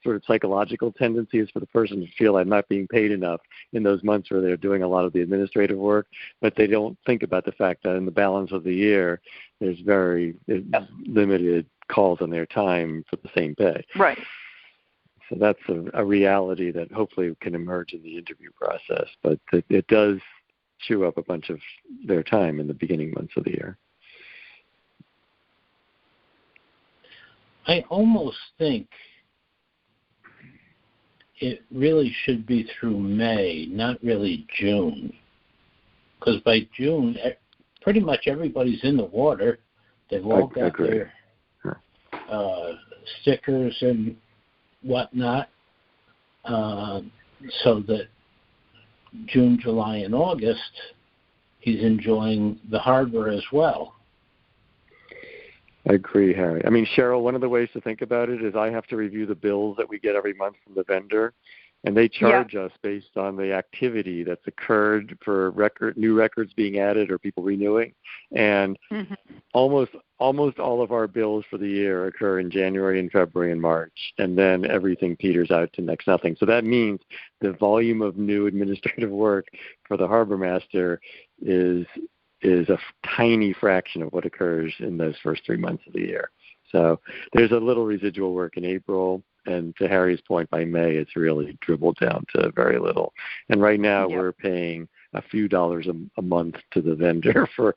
sort of psychological tendency is for the person to feel I'm not being paid enough in those months where they're doing a lot of the administrative work, but they don't think about the fact that in the balance of the year, there's limited calls on their time for the same pay. Right. So that's a reality that hopefully can emerge in the interview process, but it does chew up a bunch of their time in the beginning months of the year. I almost think it really should be through May, not really June. Because by June, pretty much everybody's in the water. They've all got their stickers and whatnot, so that June, July, and August, he's enjoying the harbor as well. I agree, Harry. I mean, Cheryl, one of the ways to think about it is I have to review the bills that we get every month from the vendor, and they charge us based on the activity that's occurred for new records being added or people renewing. And almost all of our bills for the year occur in January and February and March, and then everything peters out to next nothing. So that means the volume of new administrative work for the harbor master is a tiny fraction of what occurs in those first 3 months of the year. So there's a little residual work in April, and to Harry's point, by May it's really dribbled down to very little. And right now we're paying a few dollars a month to the vendor for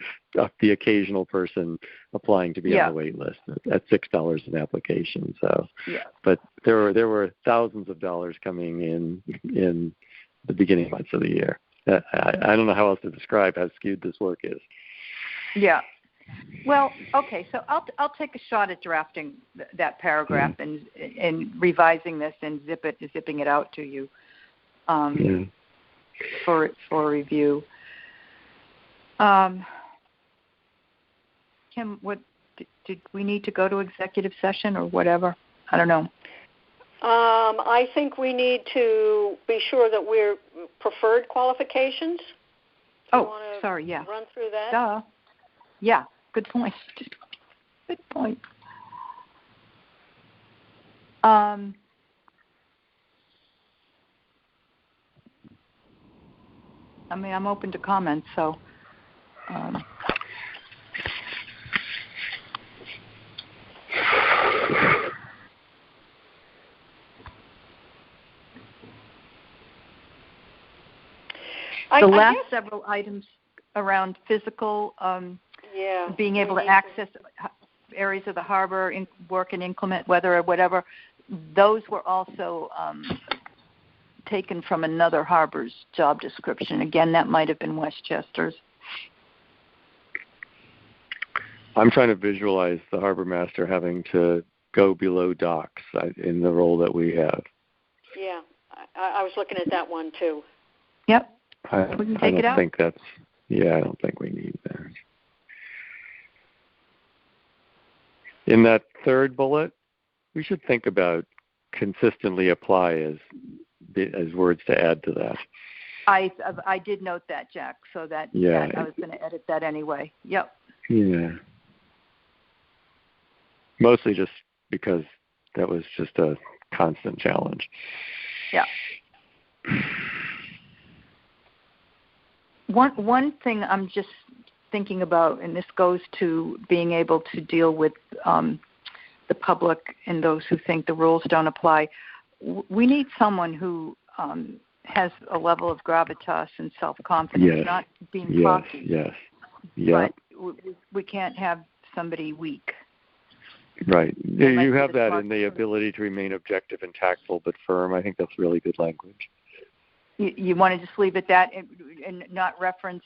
the occasional person applying to be on the wait list at $6 an application. So, but there were thousands of dollars coming in the beginning months of the year. I don't know how else to describe how skewed this work is. Yeah. Well, okay. So I'll take a shot at drafting that paragraph and revising this and zipping it out to you for review. Kim, what did we need to go to executive session or whatever? I don't know. I think we need to be sure that we're preferred qualifications. Sorry, yeah. Run through that? Duh. Yeah, good point. Good point. I mean, I'm open to comments, so... The last several items around physical, being able to access areas of the harbor, work in inclement weather or whatever, those were also taken from another harbor's job description. Again, that might have been Westchester's. I'm trying to visualize the harbor master having to go below docks in the role that we have. Yeah, I was looking at that one too. Yep. We can take it out. I don't think we need that. In that third bullet, we should think about consistently apply as words to add to that. I did note that, Jack, so that I was going to edit that anyway. Yep. Yeah. Mostly just because that was just a constant challenge. Yeah. One thing I'm just thinking about, and this goes to being able to deal with the public and those who think the rules don't apply, we need someone who has a level of gravitas and self-confidence, not being cocky. Yes. But we can't have somebody weak. Right. You have that in the ability to remain objective and tactful but firm. I think that's really good language. You want to just leave it that and not reference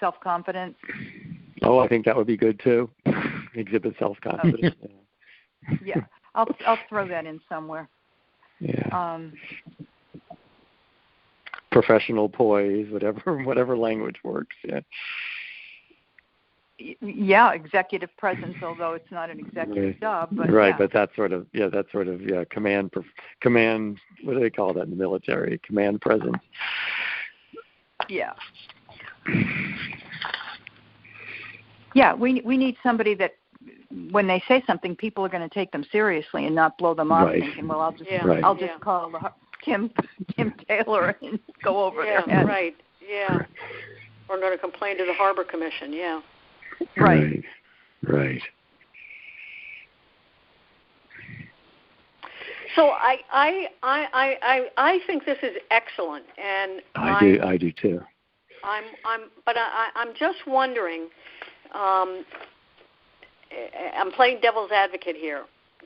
self-confidence? Oh, I think that would be good too. Exhibit self-confidence. Yeah. I'll throw that in somewhere. Yeah. Professional poise, whatever language works. Yeah. Yeah, executive presence, although it's not an executive job, but but that's sort of command. What do they call that in the military? Command presence. Yeah. Yeah, we need somebody that when they say something, people are going to take them seriously and not blow them off thinking, well, I'll just call Kim Taylor and go over their head. Right. Yeah. Or going to complain to the Harbor Commission. Yeah. Right. So I think this is excellent, and I do too. I'm just wondering. I'm playing devil's advocate here.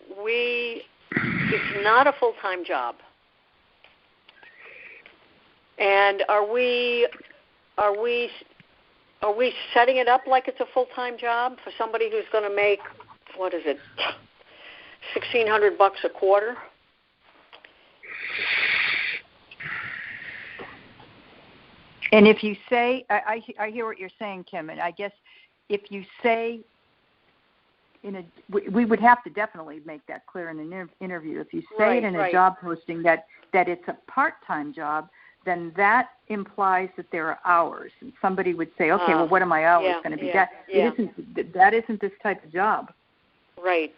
It's not a full-time job, and are we setting it up like it's a full-time job for somebody who's going to make, what is it, $1,600 a quarter? And if you say, I hear what you're saying, Kim, and I guess if you say, we would have to definitely make that clear in an interview. If you say it in a job posting that it's a part-time job, then that implies that there are hours. And somebody would say, okay, well, what are my hours going to be? That isn't this type of job. Right.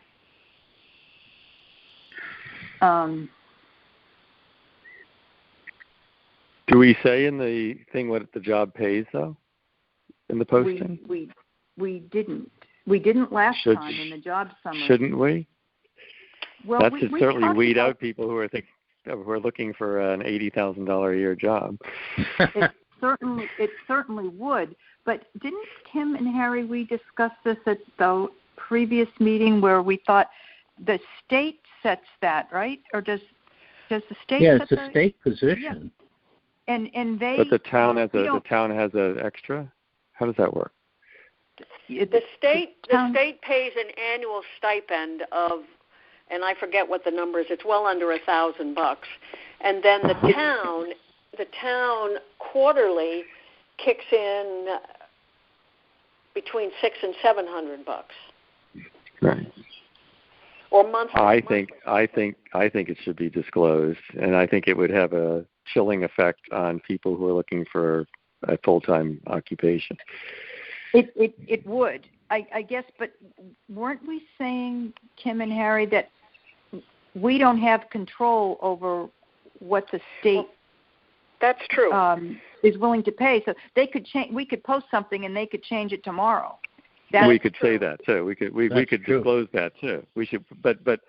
Do we say in the thing what the job pays, though, in the posting? We didn't. We didn't last time in the job summary. Shouldn't we? Well, that should certainly weed out people who are looking for an $80,000 a year job. It certainly would. But didn't Kim and Harry, we discussed this at the previous meeting where we thought the state sets that, right? Or does the state? Yeah, it's a state position. Yeah. And they. But the town has an extra. How does that work? The state pays an annual stipend of, and I forget what the number is. It's well under $1,000, and then the town quarterly kicks in between $600 and $700. Right. Or monthly. I think it should be disclosed, and I think it would have a chilling effect on people who are looking for a full-time occupation. It would, I guess, but weren't we saying, Kim and Harry, that we don't have control over what the state that's true. Is willing to pay? So they could change. We could post something and they could change it tomorrow. We could say that too. We could disclose that too. We should, but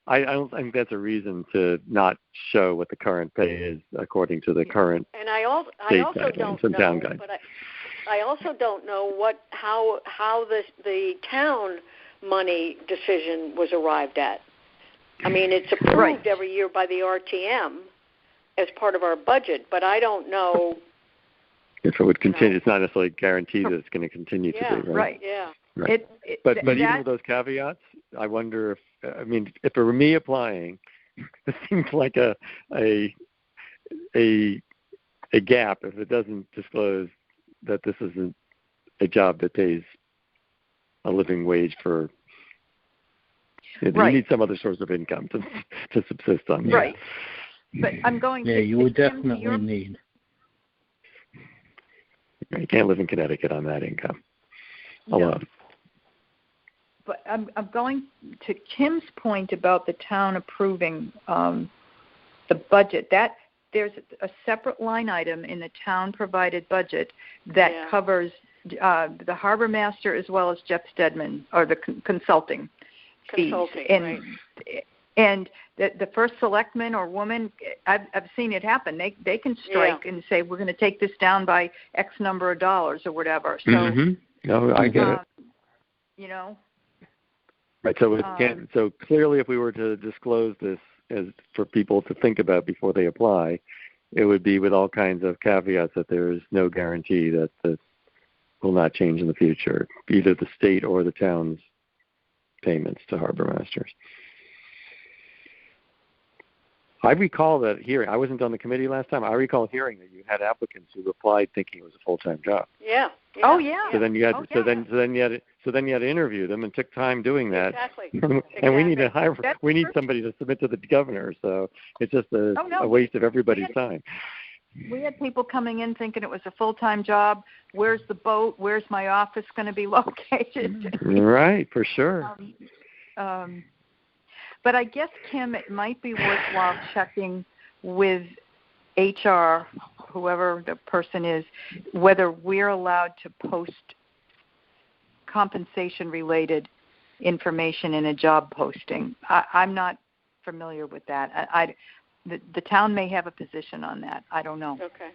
I don't think that's a reason to not show what the current pay is according to the current. And I also don't know, but I also don't know how the town money decision was arrived at. I mean, it's approved every year by the RTM as part of our budget, but I don't know if it would continue. It's not necessarily guaranteed that it's going to continue to be, right? Yeah. Right. But even with those caveats, I wonder if it were me applying, it seems like a gap if it doesn't disclose that this isn't a job that pays a living wage for. You need some other source of income to subsist on. Right. But I'm going. Yeah, you would definitely need. You can't live in Connecticut on that income alone. No. But I'm going to Kim's point about the town approving the budget. That there's a separate line item in the town-provided budget that covers the harbor master as well as Jeff Stedman, or the consulting fees. And the first selectman or woman, I've seen it happen. They can strike and say, we're going to take this down by X number of dollars or whatever. So, no, I get it. You know. Right. So so clearly, if we were to disclose this as for people to think about before they apply, it would be with all kinds of caveats that there is no guarantee that this will not change in the future, either the state or the town's payments to harbor masters. I recall that hearing. I wasn't on the committee last time. I recall hearing that you had applicants who applied thinking it was a full-time job. Yeah. Oh yeah. So then you had so then you had to interview them and took time doing that. Exactly. And we need to hire. We need somebody to submit to the governor. So it's just a waste of everybody's time. We had people coming in thinking it was a full-time job. Where's the boat? Where's my office going to be located? Right, for sure. But I guess, Kim, it might be worthwhile checking with HR, whoever the person is, whether we're allowed to post compensation-related information in a job posting. I'm not familiar with that. The town may have a position on that. I don't know. Okay.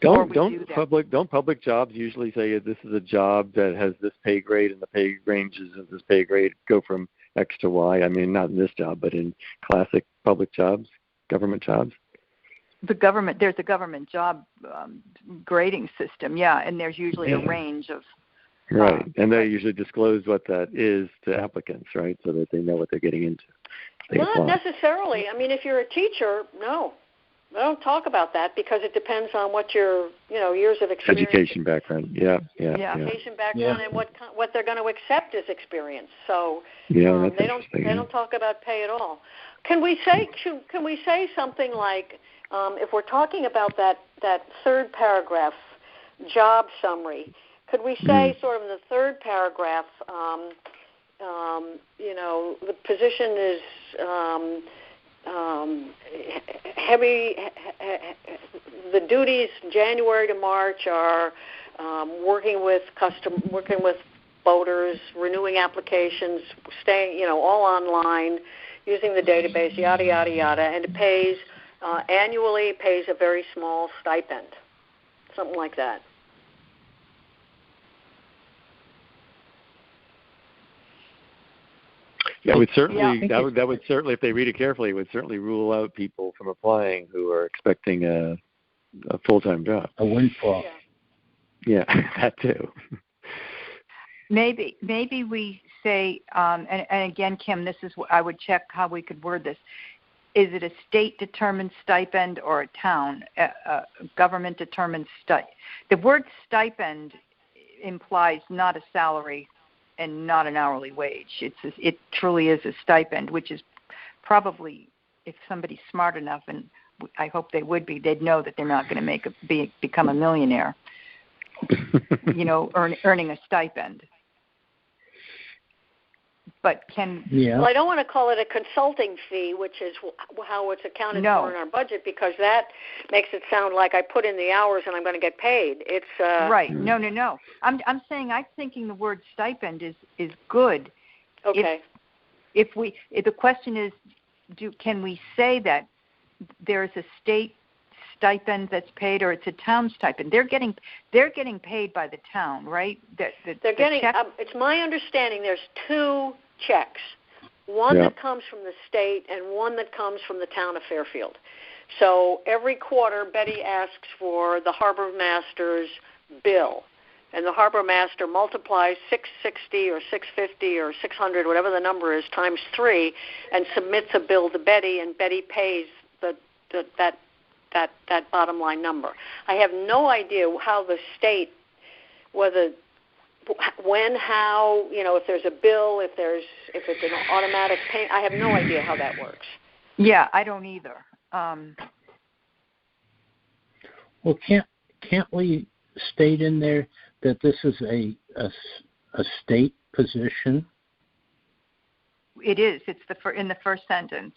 Don't public jobs usually say this is a job that has this pay grade and the pay ranges of this pay grade go from X to Y? I mean, not in this job, but in classic public jobs, government jobs. There's a government job grading system, and there's usually a range of. Right, and they usually disclose what that is to applicants, right, so that they know what they're getting into. Not necessarily. I mean, if you're a teacher, no. I don't talk about that because it depends on what your years of experience. Education background, Education background and what they're going to accept as experience. So they don't talk about pay at all. Can we say something like if we're talking about that third paragraph job summary, could we say sort of in the third paragraph, the position is heavy. The duties January to March are working with boaters, renewing applications, staying, all online, using the database, yada yada yada, and it pays annually. Pays a very small stipend, something like that. That would certainly, if they read it carefully, would certainly rule out people from applying who are expecting a full-time job. A windfall. Yeah, that too. Maybe we say, and again, Kim, this is what I would check how we could word this. Is it a state-determined stipend or a town, government-determined stipend? The word stipend implies not a salary and not an hourly wage. It truly is a stipend, which is probably, if somebody's smart enough, and I hope they would be, they'd know that they're not going to become a millionaire, earning a stipend. But well, I don't want to call it a consulting fee, which is how it's accounted for in our budget, because that makes it sound like I put in the hours and I'm going to get paid. It's right. No. I'm saying I'm thinking the word stipend is good. Okay. If the question is, can we say that there's a state stipend that's paid, or it's a town stipend? They're getting paid by the town, right? They're getting. It's my understanding there's two checks, one that comes from the state and one that comes from the town of Fairfield. So every quarter, Betty asks for the harbor master's bill, and the harbor master multiplies 660 or 650 or 600, whatever the number is, times 3, and submits a bill to Betty, and Betty pays that bottom line number. I have no idea how the state, when, how, if there's a bill, if it's an automatic payment. I have no idea how that works. Yeah, I don't either. Well, can't we state in there that this is a state position? It is. It's in the first sentence.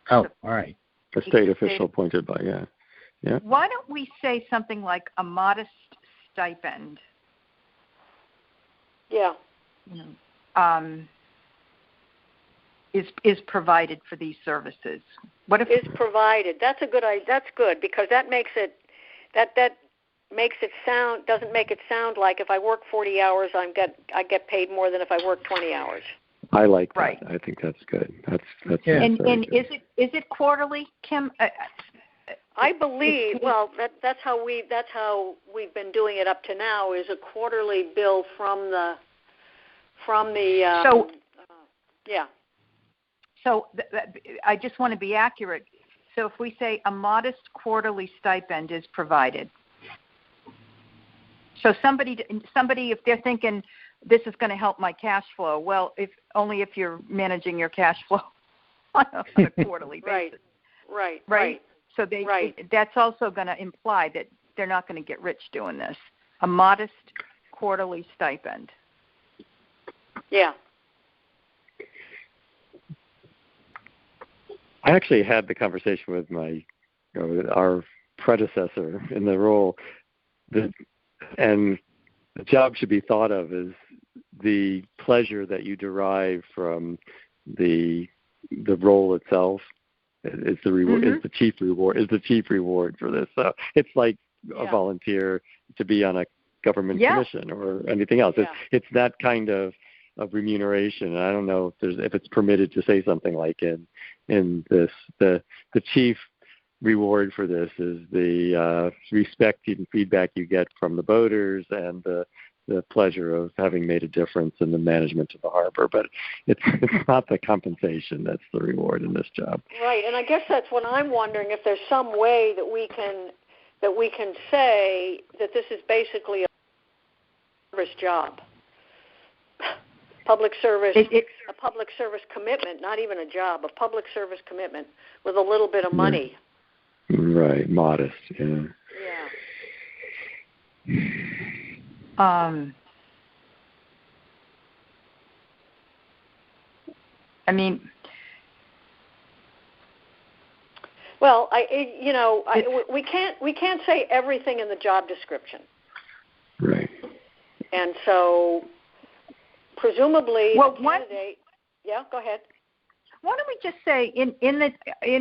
Oh, all right. A state official appointed by, yeah. Why don't we say something like a modest stipend? Yeah. is provided for these services. What if is provided? That's a good idea. That's good because that makes it doesn't make it sound like if I work 40 hours I get paid more than if I work 20 hours. I like that. Right. I think that's good. That's and good. Is it quarterly, Kim? I believe. Well, that's how we've been doing it up to now. Is a quarterly bill from the. Yeah. So I just want to be accurate. So if we say a modest quarterly stipend is provided, so somebody if they're thinking this is going to help my cash flow, well, if you're managing your cash flow on a quarterly basis. Right. So that's also going to imply that they're not going to get rich doing this. A modest quarterly stipend. Yeah. I actually had the conversation with our predecessor in the role, and the job should be thought of as the pleasure that you derive from the role itself. Is the reward is the chief reward for this. So it's like a volunteer to be on a government commission or anything else. It's that kind of remuneration. And I don't know if it's permitted to say something like in this the chief reward for this is the respect and feedback you get from the boaters and the pleasure of having made a difference in the management of the harbor, but it's not the compensation that's the reward in this job. Right, and I guess that's what I'm wondering, if there's some way that we can say that this is basically a service job, public service, a public service commitment, not even a job, a public service commitment with a little bit of money. Right, modest, yeah. I mean, well, we can't say everything in the job description, right? And so, presumably, the candidate. Yeah, go ahead. Why don't we just say in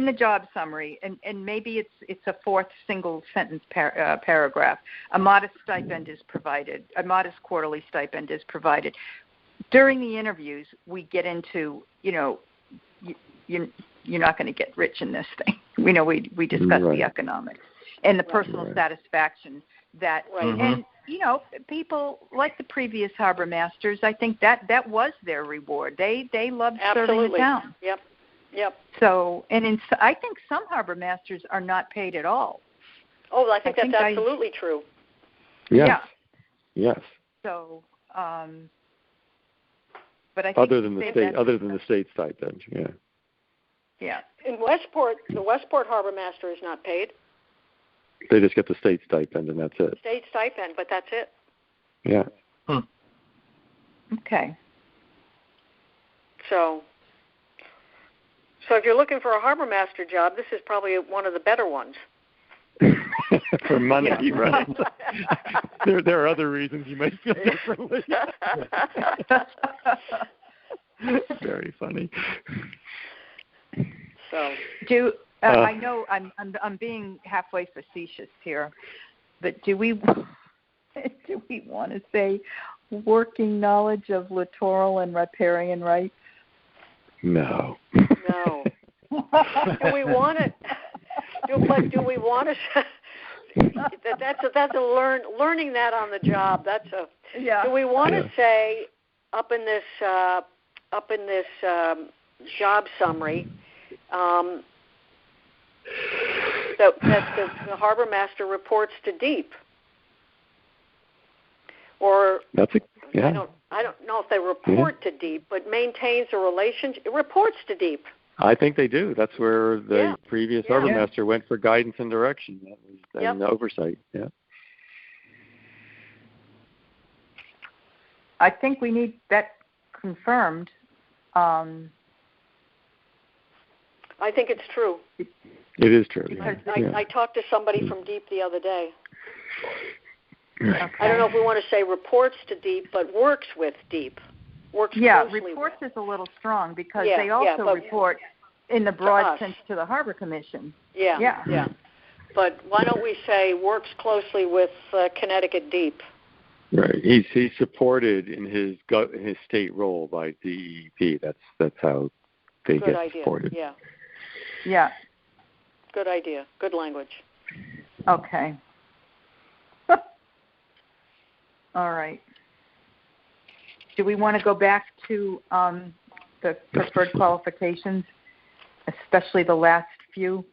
the job summary, and maybe it's a fourth single sentence paragraph, a modest stipend is provided, a modest quarterly stipend is provided. During the interviews, we get into, you're not going to get rich in this thing. We discuss the economics and the personal satisfaction that, and people like the previous harbor masters, I think that was their reward. They loved serving the town. Yep. So, I think some harbor masters are not paid at all. Oh, I think that's absolutely true. Yes. Yes. So, but I think other than the state stipend, yeah. Yeah. In Westport, the Westport harbor master is not paid. They just get the state stipend, and that's it. State stipend, but that's it. Yeah. Okay. So if you're looking for a harbor master job, this is probably one of the better ones. For money, right? There are other reasons you might feel differently. Very funny. So I know I'm being halfway facetious here, but do we want to say working knowledge of littoral and riparian rights? No. Do we want it? Do we want to? That's learning that on the job. Do we want to say up in this job summary that the harbor master reports to DEEP? Or I don't know if they report to DEEP, but maintains a relationship. It reports to DEEP. I think they do. That's where the previous harbor master went for guidance and direction and oversight. Yeah. I think we need that confirmed. I think it's true. It is true. Because I talked to somebody from DEEP the other day. Right. Okay. I don't know if we want to say reports to DEEP, but works with DEEP. works closely reports with. Is a little strong because they also report in the broad sense to the Harbor Commission. Yeah. But why don't we say works closely with Connecticut Deep? Right. He's supported in his state role by DEP. That's how they get supported. Yeah. Yeah. Good idea. Good language. Okay. All right. Do we want to go back to the preferred qualifications, especially the last few?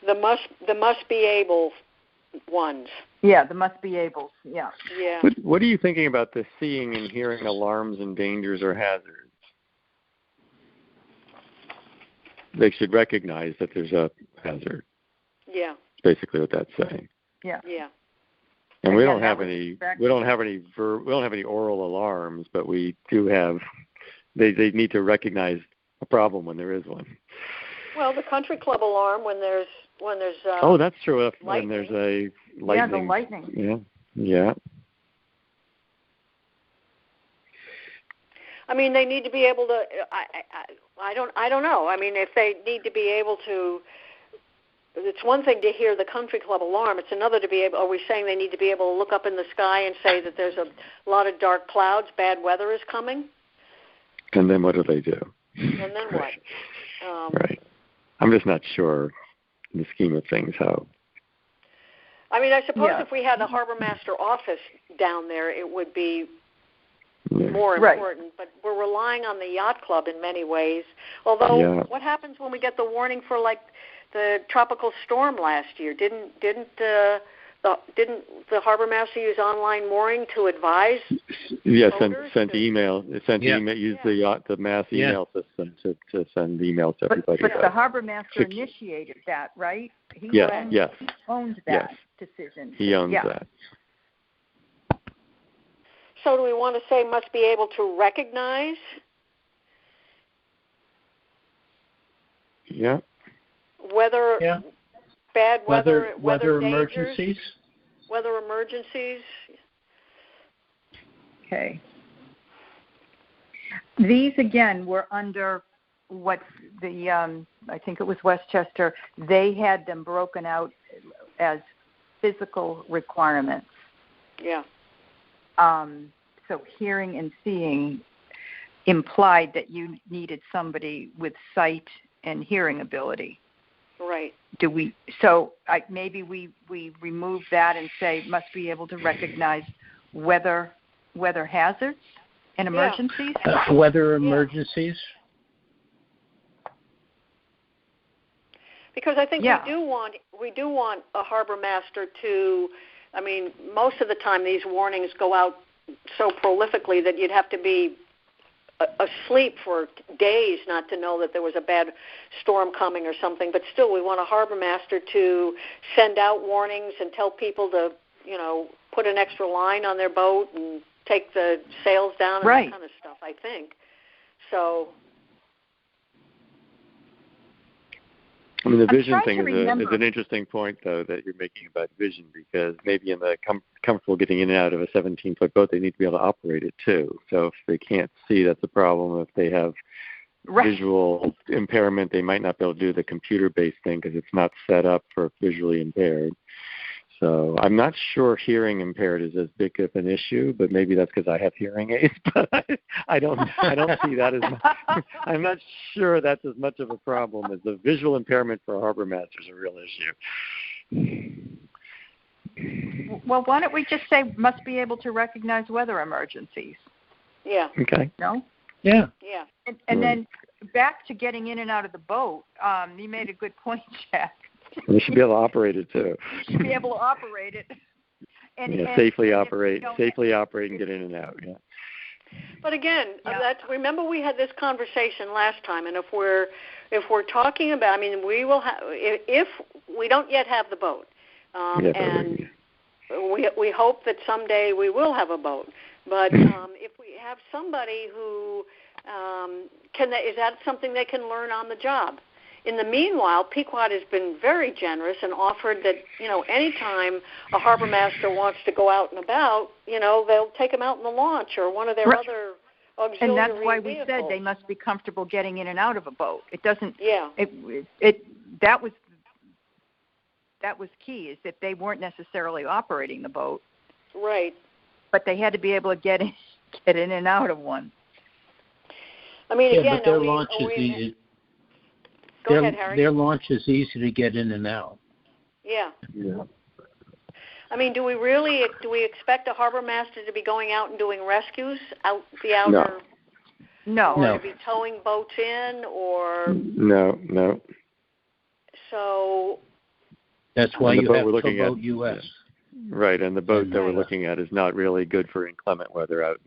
The must be able ones. Yeah, the must be able. Yeah. What are you thinking about the seeing and hearing alarms and dangers or hazards? They should recognize that there's a hazard. Yeah. Basically, what that's saying. Yeah. And we don't have any oral alarms, but we do have. They need to recognize a problem when there is one. Well, the country club alarm when there's oh, that's true. Lightning. When there's a lightning. Yeah, the lightning. Yeah. I mean, they need to be able to. I don't know. I mean, if they need to be able to. It's one thing to hear the country club alarm. It's another to be able. Are we saying they need to be able to look up in the sky and say that there's a lot of dark clouds, bad weather is coming? And then what do they do? And then right. What? Right. I'm just not sure in the scheme of things how. I mean, I suppose if we had a harbor master office down there, it would be more important. But we're relying on the yacht club in many ways. Although, what happens when we get the warning for like the tropical storm last year? Didn't the harbor master use online mooring to advise? Yes, sent email. Used the mass email system to send emails to everybody. But the harbor master initiated that, right? He owned that decision. He owns that. So do we want to say must be able to recognize? Yeah. Bad weather emergencies. Weather emergencies. Okay. These again were under what the I think it was Westchester. They had them broken out as physical requirements. Yeah. So hearing and seeing implied that you needed somebody with sight and hearing ability. Right. Do we? So maybe we remove that and say must be able to recognize weather hazards and emergencies. Weather emergencies. Because I think we do want a harbor master to. I mean, most of the time these warnings go out so prolifically that you'd have to be asleep for days not to know that there was a bad storm coming or something. But still, we want a harbor master to send out warnings and tell people to, put an extra line on their boat and take the sails down and that kind of stuff, I think. So. I mean, the vision thing is an interesting point, though, that you're making about vision, because maybe in the comfortable getting in and out of a 17-foot boat, they need to be able to operate it, too. So if they can't see, that's a problem. If they have visual impairment, they might not be able to do the computer-based thing because it's not set up for visually impaired. So I'm not sure hearing impaired is as big of an issue, but maybe that's because I have hearing aids. But I don't see that as much. I'm not sure that's as much of a problem as the visual impairment for a harbor master is a real issue. Well, why don't we just say must be able to recognize weather emergencies? Yeah. Okay. No? Yeah. Yeah. And then back to getting in and out of the boat. You made a good point, Jack. They should be able to operate it too. Be able to operate it. And safely operate and get in and out. Yeah. But again, remember we had this conversation last time, and if we're talking about, I mean, we will have if we don't yet have the boat, and we hope that someday we will have a boat. But if we have somebody who is that something they can learn on the job? in the meanwhile, Pequot has been very generous and offered that, anytime a harbor master wants to go out and about, they'll take him out in the launch or one of their other auxiliary And that's why vehicles. we said they must be comfortable getting in and out of a boat. It doesn't. Yeah. That was key, is that they weren't necessarily operating the boat. Right. But they had to be able to get in and out of one. I mean, again, but their launch is easy. Go ahead, Harry. Their launch is easy to get in and out. Yeah. Yeah. I mean, do we expect a harbor master to be going out and doing rescues out the outer? No. Or to be towing boats in, or no. So that's why you have Towboat US. Yeah. Right, and the boat that we're looking at is not really good for inclement weather out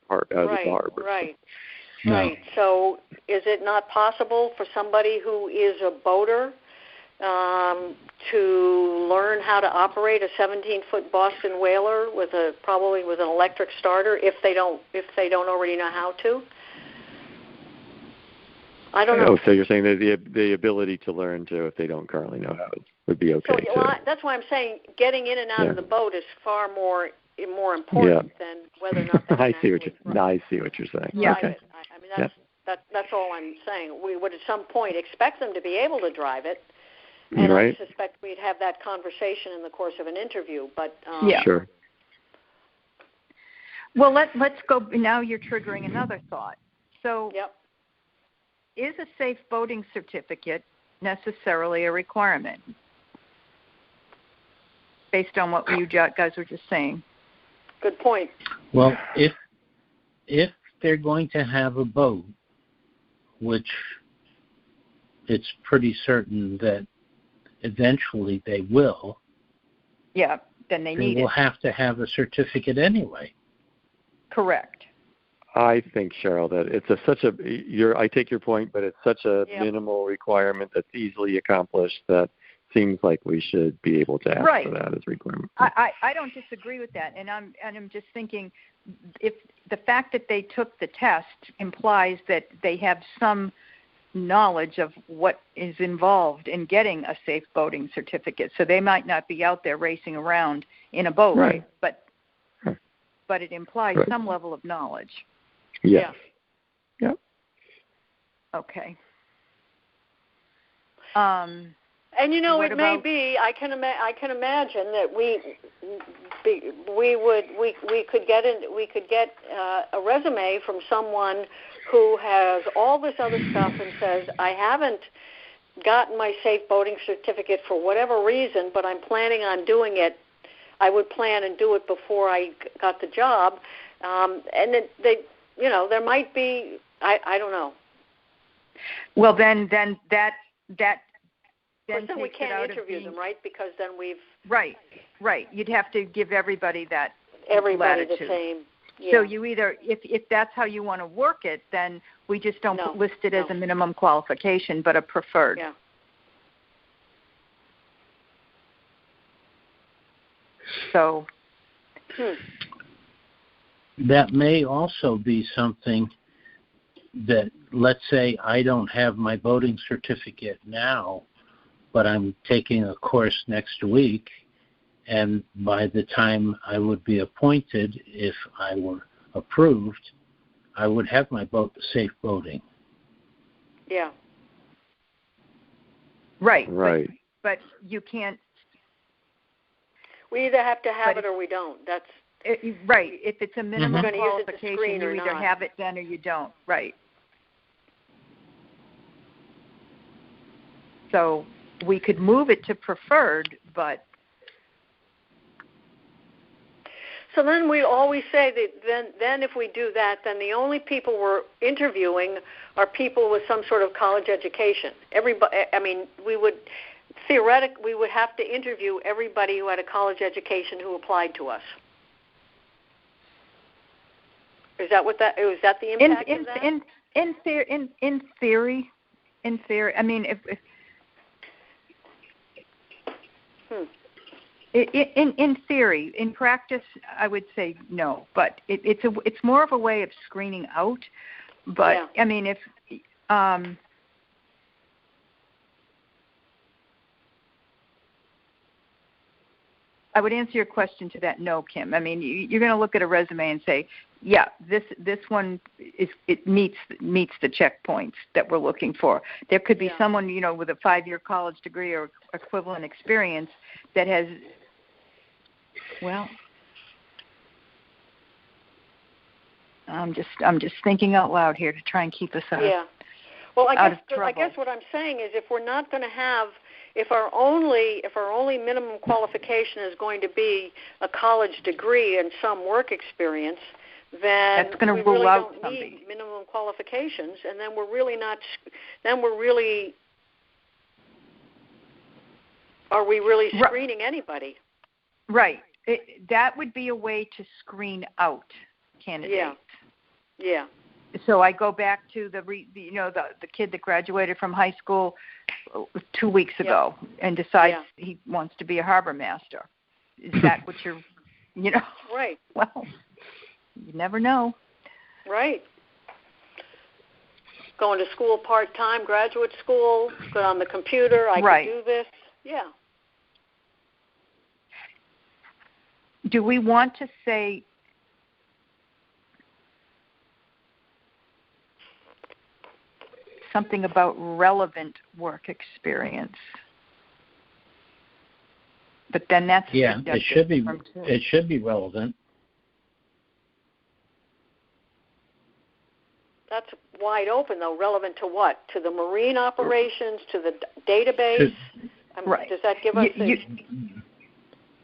of the harbor. Right. No. Right. So is it not possible for somebody who is a boater to learn how to operate a 17-foot Boston whaler probably with an electric starter if they don't already know how to? I don't know. Oh, so you're saying that the ability to learn to, if they don't currently know how, would be okay. So that's why I'm saying getting in and out of the boat is far more important than whether or not they I see what you're saying. Yeah. Okay. I mean, that's all I'm saying. We would at some point expect them to be able to drive it, and I suspect we'd have that conversation in the course of an interview. But Sure. Well, let's go. Now you're triggering another thought. So, is a safe boating certificate necessarily a requirement, based on what you guys were just saying? Good point. Well, if they're going to have a boat, which it's pretty certain that eventually they will, then they need will have to have a certificate anyway. Correct. I think, Cheryl, that it's I take your point, but it's such a minimal requirement that's easily accomplished that seems like we should be able to ask for that as a requirement. I don't disagree with that, and I'm just thinking, if the fact that they took the test implies that they have some knowledge of what is involved in getting a safe boating certificate, so they might not be out there racing around in a boat, but it implies some level of knowledge. Yes. Yeah. Okay. And it may be. I can imagine that we could get a resume from someone who has all this other stuff and says, I haven't gotten my safe boating certificate for whatever reason, but I'm planning on doing it. I would plan and do it before I got the job, and then there might be. I don't know. Well, then that. Then we can't interview them, right? Because then we've right. You'd have to give everybody that latitude. The same. Yeah. So you either, if that's how you want to work it, then we just don't list it as a minimum qualification, but a preferred. Yeah. So. That may also be something that, let's say I don't have my boating certificate now, but I'm taking a course next week, and by the time I would be appointed, if I were approved, I would have my safe boating. Yeah. Right. But you can't. We either have to have it or we don't. That's right. If it's a minimum qualification, you either not. have it then or you don't. Right. So we could move it to preferred, but. So then we always say that then if we do that, then the only people we're interviewing are people with some sort of college education. We would have to interview everybody who had a college education who applied to us. Is that the impact of that? In theory, I mean, if in theory, in practice, I would say no. But it's more of a way of screening out. But I mean, if I would answer your question to that, no, Kim. I mean, you're going to look at a resume and say, yeah, this one meets the checkpoints that we're looking for. There could be someone, with a 5-year college degree or equivalent experience that has, well, I'm just thinking out loud here to try and keep us out. Yeah. Well, I guess what I'm saying is, if we're not going to have, if our only minimum qualification is going to be a college degree and some work experience, then that's going to we rule really out don't something. need minimum qualifications, and then we're really not. Then we're really. Are we really screening anybody? Right. That would be a way to screen out candidates. Yeah. So I go back to the kid that graduated from high school 2 weeks ago and decides he wants to be a harbor master. Is that what you're, Right. Well, you never know. Right. Going to school part-time, graduate school, good on the computer, I can do this. Yeah. Do we want to say something about relevant work experience? But then that's it should be relevant. That's wide open, though. Relevant to what? To the marine operations, to the database? Right. Does that give us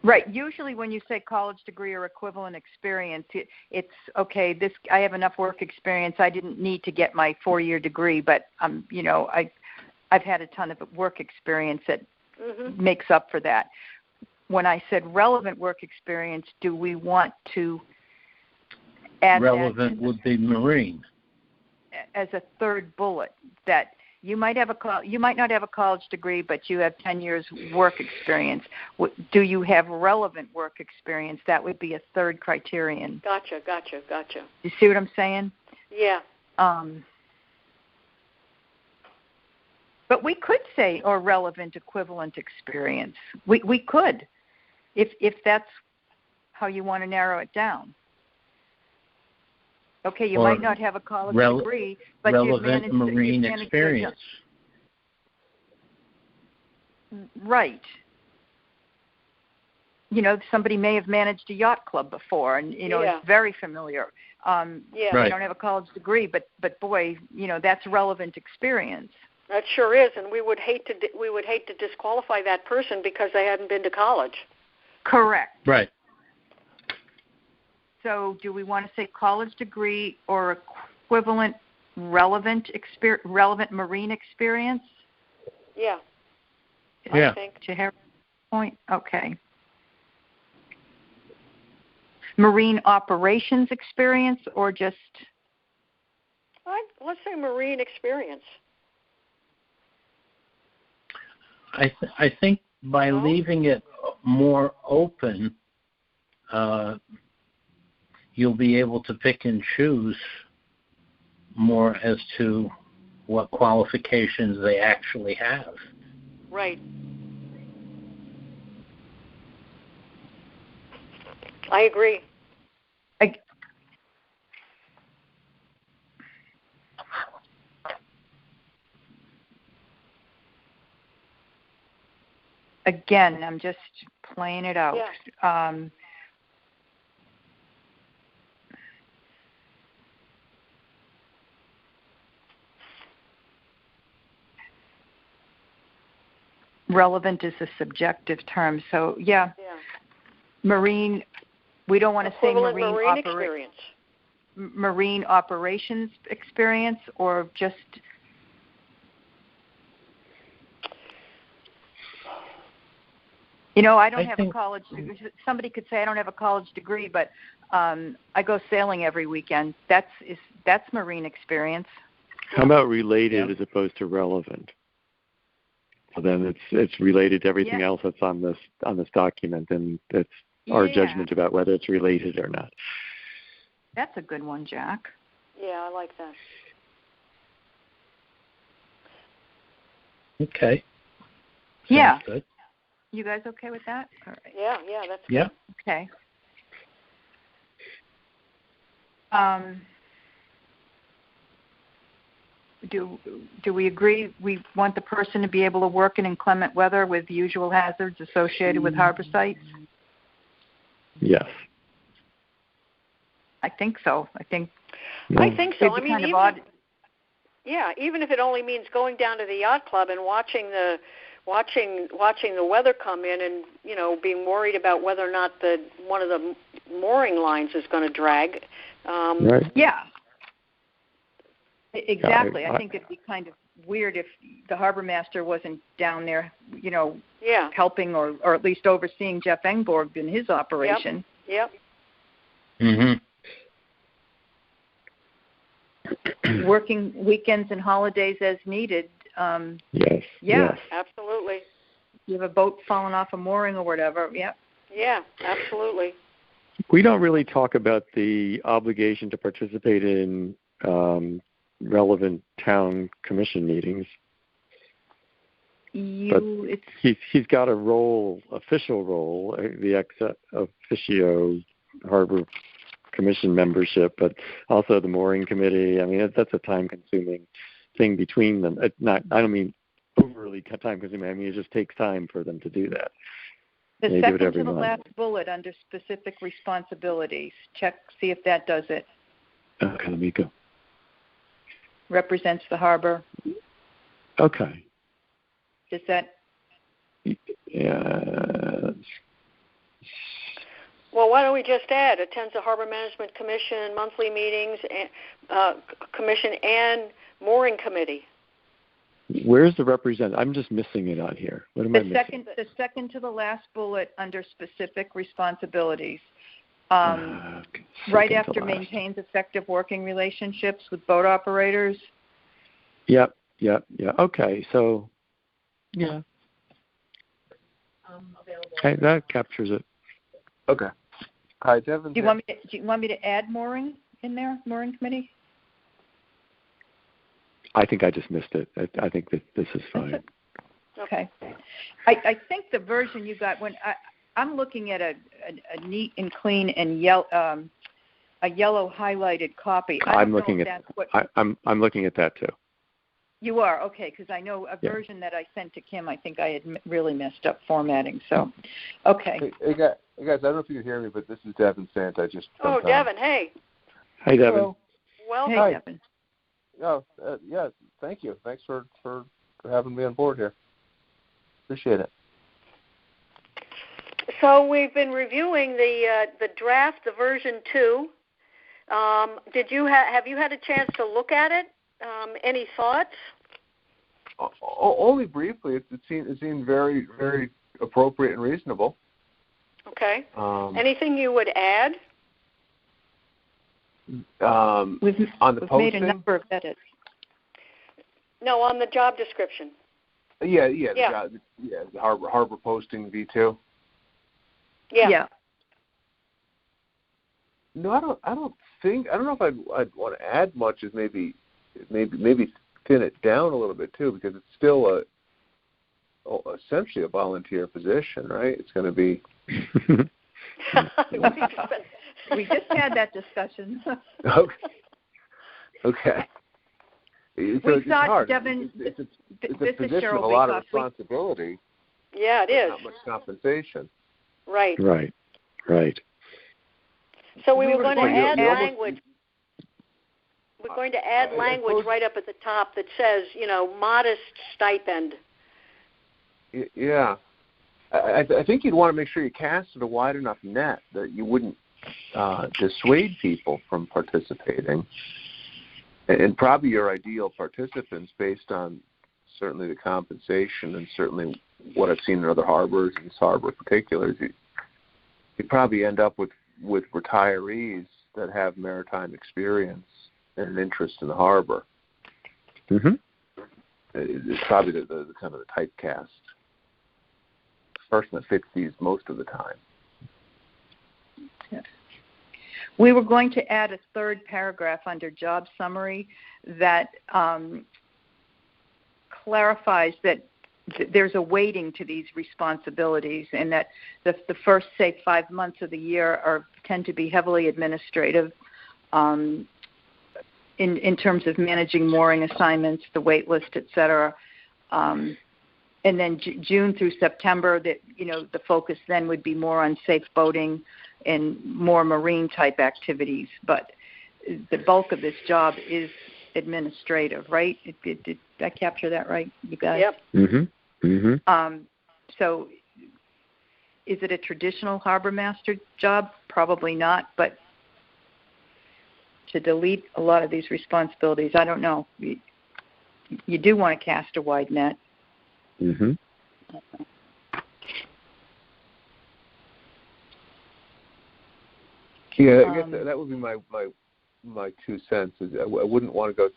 Right. Usually when you say college degree or equivalent experience, it's, okay, I have enough work experience. I didn't need to get my 4-year degree, but, I've had a ton of work experience that makes up for that. When I said relevant work experience, do we want to add relevant would be marine as a third bullet, that you might not have a college degree, but you have 10 years work experience. Do you have relevant work experience? That would be a third criterion. Gotcha. You see what I'm saying? Yeah. But we could say, or relevant equivalent experience. We could, if that's how you want to narrow it down. Okay, you might not have a college degree, but relevant marine experience. Right. Somebody may have managed a yacht club before, and it's very familiar. They don't have a college degree, but boy, that's relevant experience. That sure is, and we would hate to disqualify that person because they hadn't been to college. Correct. Right. So do we want to say college degree or equivalent relevant marine experience? Yeah. I think to Harry's point. Okay. Marine operations experience or just? Let's say marine experience. I think by leaving it more open, you'll be able to pick and choose more as to what qualifications they actually have. Right. I agree. Again, I'm just playing it out. Yeah. Relevant is a subjective term, so marine. We don't want to say marine experience. Marine operations experience, or just. I don't have a college degree. Somebody could say I don't have a college degree, but I go sailing every weekend. That's marine experience. How about related as opposed to relevant? So then it's related to everything else that's on this document, and it's our judgment about whether it's related or not. That's a good one, Jack. Yeah, I like that. Okay. Sounds good. You guys okay with that? All right. Yeah, that's good. Yeah. Okay. Do we agree we want the person to be able to work in inclement weather with usual hazards associated with harbor sites? Yes. I think so. I think so. I mean, kind of odd. Even if it only means going down to the yacht club and watching the weather come in, and being worried about whether or not one of the mooring lines is going to drag. Right. Yeah. Exactly. I think it'd be kind of weird if the harbor master wasn't down there, helping or at least overseeing Jeff Engborg in his operation. Yep. Mhm. Working weekends and holidays as needed. Yes. Yeah. Yes. Absolutely. You have a boat falling off a mooring or whatever. Yep. Yeah, absolutely. We don't really talk about the obligation to participate in relevant town commission meetings. He's got a official role, the ex officio harbor commission membership, but also the mooring committee. I mean, that's a time-consuming thing between them. I don't mean overly time-consuming. I mean, it just takes time for them to do that. The second to the last bullet under specific responsibilities. Check, see if that does it. Okay, let me go. Represents the harbor. Okay. Does that? Yeah. Well, why don't we just add attends the Harbor Management Commission monthly meetings, commission and mooring committee. Where's the representative? I'm just missing it on here. What am I missing? The second to the last bullet under specific responsibilities. Right after maintains effective working relationships with boat operators. Yep. Okay, so, yeah. Okay, that captures it. Okay. Hi, Devin. Do you want me to add mooring in there, mooring committee? I think I just missed it. I think that this is fine. Okay. I think the version you got I'm looking at a neat and clean and a yellow highlighted copy. I'm looking at that too. You are? Okay, because I know a version that I sent to Kim, I think I had really messed up formatting. So, okay. Hey guys, I don't know if you can hear me, but this is Devin Sant. I just jumped on. Devin, hey. Hi, Devin. Hello. Welcome. Hey, Devin. Oh, thank you. Thanks for having me on board here. Appreciate it. So we've been reviewing the draft, the version 2. Have you had a chance to look at it? Any thoughts? Only briefly. It seemed very, very appropriate and reasonable. Okay. Anything you would add? On the posting? We've made a number of edits. No, on the job description. Yeah. The harbor posting V2. Yeah. No, I don't know if I'd want to add much. As maybe thin it down a little bit too, because it's still essentially a volunteer position, right? It's going to be. We just had that discussion. Okay. So we thought, hard. Devin, it's a this position is Cheryl. with a lot of responsibility. Yeah, it is. Not much compensation. Right. So we were going to add language. We're going to add language right up at the top that says, modest stipend. Yeah. I think you'd want to make sure you casted a wide enough net that you wouldn't dissuade people from participating. And probably your ideal participants, based on certainly the compensation and certainly what I've seen in other harbors, and this harbor in particular, you probably end up with retirees that have maritime experience and an interest in the harbor. Mm-hmm. It's probably the kind of the typecast person that fits these most of the time. Yeah. We were going to add a third paragraph under job summary that clarifies that there's a weighting to these responsibilities, and that the first, say, 5 months of the year tend to be heavily administrative in terms of managing mooring assignments, the wait list, et cetera. And then June through September, the focus then would be more on safe boating and more marine-type activities. But the bulk of this job is administrative, right? Did I capture that right, you guys? Yep. Mm-hmm. Mm-hmm. So is it a traditional harbor master job? Probably not, but to delete a lot of these responsibilities, I don't know. You do want to cast a wide net. Mm-hmm. Yeah, I guess that would be my 2 cents. Is I wouldn't want to go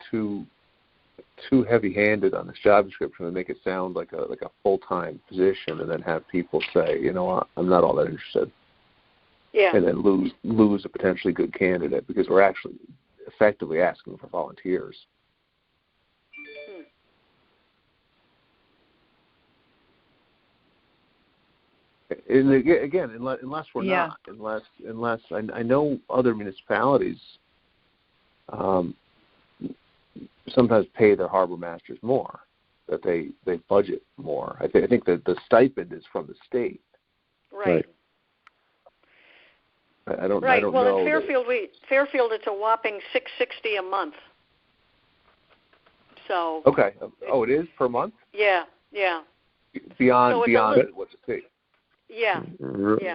too heavy-handed on this job description and make it sound like a full-time position, and then have people say, you know what, I'm not all that interested. Yeah. And then lose a potentially good candidate because we're actually effectively asking for volunteers. And again, unless we're not, unless I know other municipalities sometimes pay their harbor masters more, that they budget more. I think that the stipend is from the state. Right. I don't well, know. Well, in Fairfield, it's a whopping $660 a month. So. Okay. Oh, it is per month? Yeah. Beyond what the state. Yeah.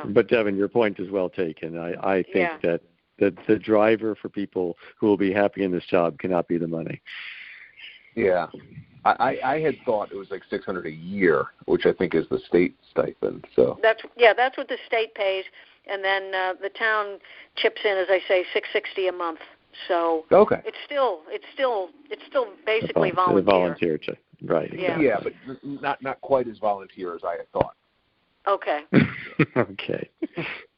But Devin, your point is well taken. I think that the driver for people who will be happy in this job cannot be the money. Yeah. I had thought it was like $600 a year, which I think is the state stipend. So that's what the state pays, and then the town chips in, as I say, $660 a month. So okay, it's still basically volunteer. Volunteer, right? Yeah. Yeah, but not quite as volunteer as I had thought. Okay. Okay.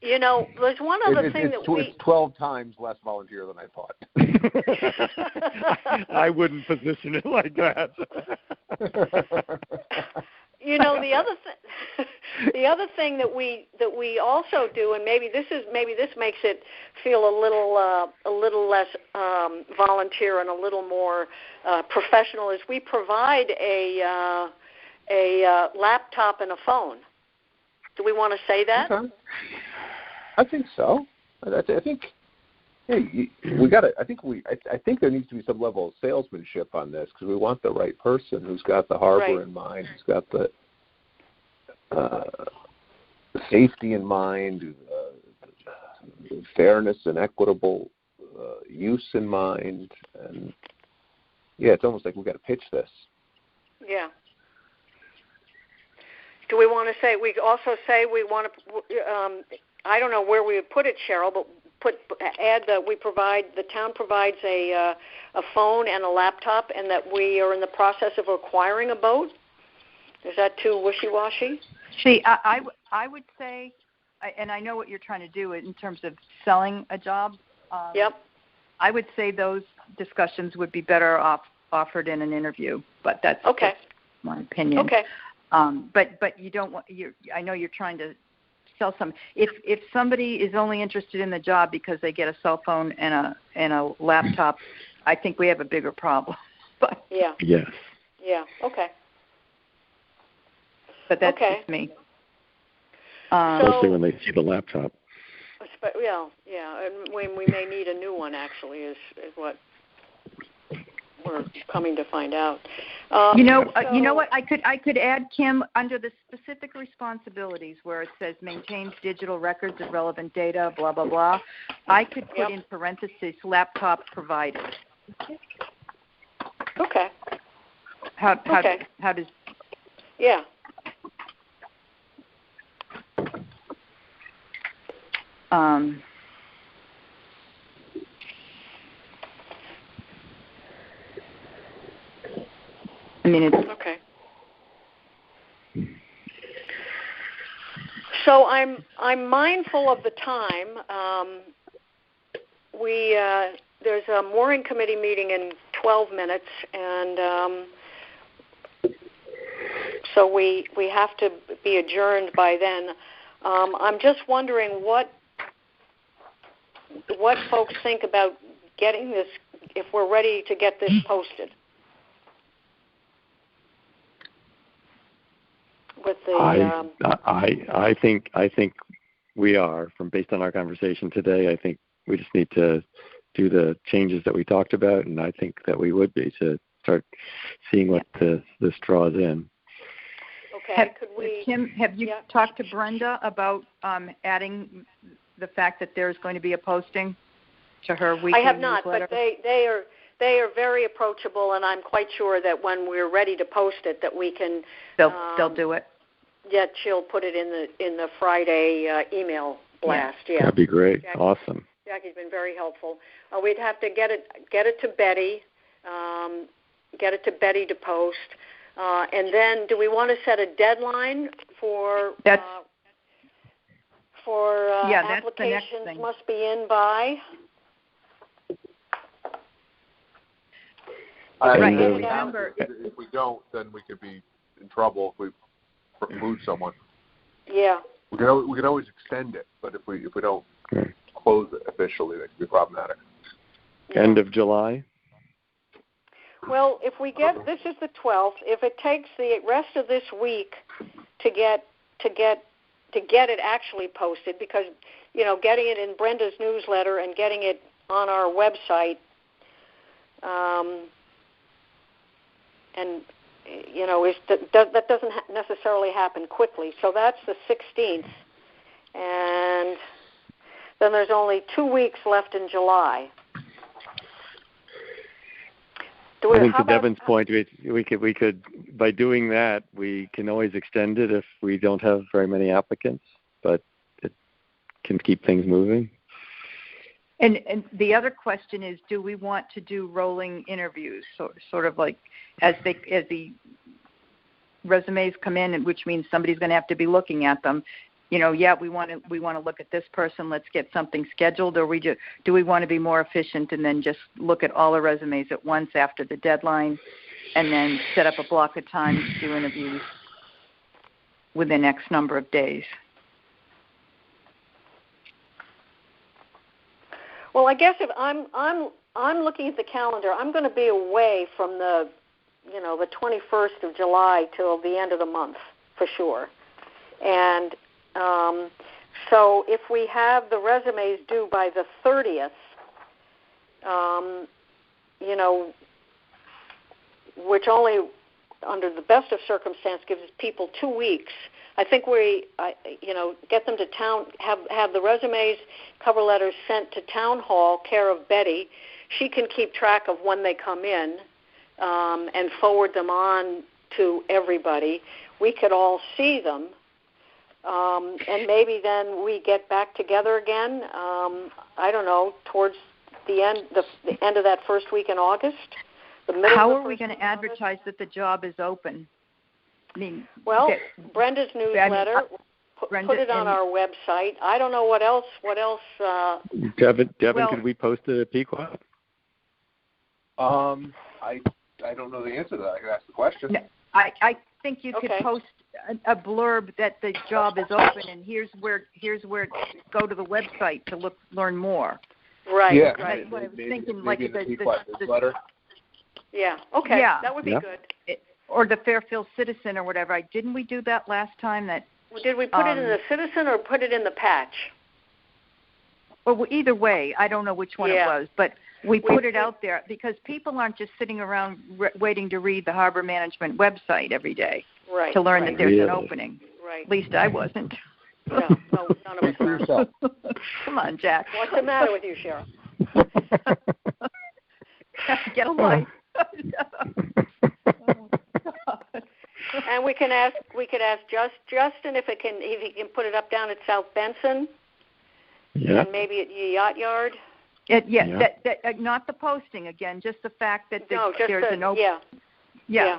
There's one other thing it's 12 times less volunteer than I thought. I wouldn't position it like that. The other thing that we also do, and maybe this makes it feel a little less volunteer and a little more professional, is we provide a laptop and a phone. Do we want to say that? Okay. I think so. I think. Hey, we got to. I think there needs to be some level of salesmanship on this, because we want the right person who's got the harbor in mind, who's got the safety in mind, fairness and equitable use in mind, and it's almost like we got to pitch this. Yeah. Do we want to say? We also say we want to. I don't know where we would put it, Cheryl, but add that the town provides a phone and a laptop, and that we are in the process of acquiring a boat. Is that too wishy-washy? See, I would say, and I know what you're trying to do in terms of selling a job. Yep. I would say those discussions would be better offered in an interview, but that's my opinion. Okay. But you don't want. I know you're trying to sell some. If somebody is only interested in the job because they get a cell phone and a laptop, I think we have a bigger problem. But yes. Yeah. Okay. But that's just me. Especially when they see the laptop. Yeah, and when we may need a new one, actually, is what we're coming to find out. You know what? I could add, Kim, under the specific responsibilities where it says maintains digital records of relevant data, blah blah blah. I could put in parentheses laptop provided. Okay. How does? Yeah. I mean, it's okay. So I'm mindful of the time. There's a mooring committee meeting in 12 minutes, and So we have to be adjourned by then. I'm just wondering what folks think about getting this, if we're ready to get this posted. With the I think we are, based on our conversation today. I think we just need to do the changes that we talked about, and I think that we would be to start seeing what this draws in. Okay. Kim, have you talked to Brenda about adding the fact that there's going to be a posting to her weekly newsletter? I have not, but they are very approachable, and I'm quite sure that when we're ready to post it, that we can. They'll do it. Yeah, she'll put it in the Friday email blast. Yeah, that'd be great. Awesome. Jackie's been very helpful. We'd have to get it to Betty, to post, and then do we want to set a deadline for applications must be in by? Remember, if we don't, then we could be in trouble if we preclude someone. Yeah. We can always extend it, but if we don't close it officially, that could be problematic. Yeah. End of July? Well, if we get, this is the 12th, if it takes the rest of this week to get it actually posted, because, getting it in Brenda's newsletter and getting it on our website, that doesn't necessarily happen quickly. So that's the 16th. And then there's only 2 weeks left in July. I think to Devin's point, we could by doing that, we can always extend it if we don't have very many applicants, but it can keep things moving. And the other question is, do we want to do rolling interviews, sort of like as the resumes come in, which means somebody's going to have to be looking at them. We want to look at this person. Let's get something scheduled, or do we want to be more efficient and then just look at all the resumes at once after the deadline, and then set up a block of time to do interviews within X number of days? Well, I guess if I'm looking at the calendar, I'm going to be away from the 21st of July till the end of the month for sure, and so if we have the resumes due by the 30th, which only under the best of circumstance gives people 2 weeks. I think get them to town, have the resumes, cover letters sent to town hall, care of Betty. She can keep track of when they come in and forward them on to everybody. We could all see them, and maybe then we get back together again. I don't know, towards the end of that first week in August. How are we going to advertise that the job is open? Brenda's newsletter. Put it on our website. I don't know what else. Devin, could we post it at Pequot? I don't know the answer to that. I could ask the question. No, I think you could post a blurb that the job is open, and here's where go to the website to learn more. Right. Yeah. Right. What I was thinking, maybe the Pequot newsletter. Yeah. Okay. Yeah. That would be good. Or the Fairfield Citizen or whatever. Didn't we do that last time? Did we put it in the Citizen or put it in the Patch? Well, either way, I don't know which one it was, but we put it out there because people aren't just sitting around waiting to read the Harbor Management website every day to learn that there's an opening. Right. At least I wasn't. No, none of us are. Come on, Jack. What's the matter with you, Cheryl? Get a life. And we could ask Justin if he can put it up down at South Benson. Yeah. And maybe at Yacht Yard. That not the posting again, just the fact that there's an open. Yeah.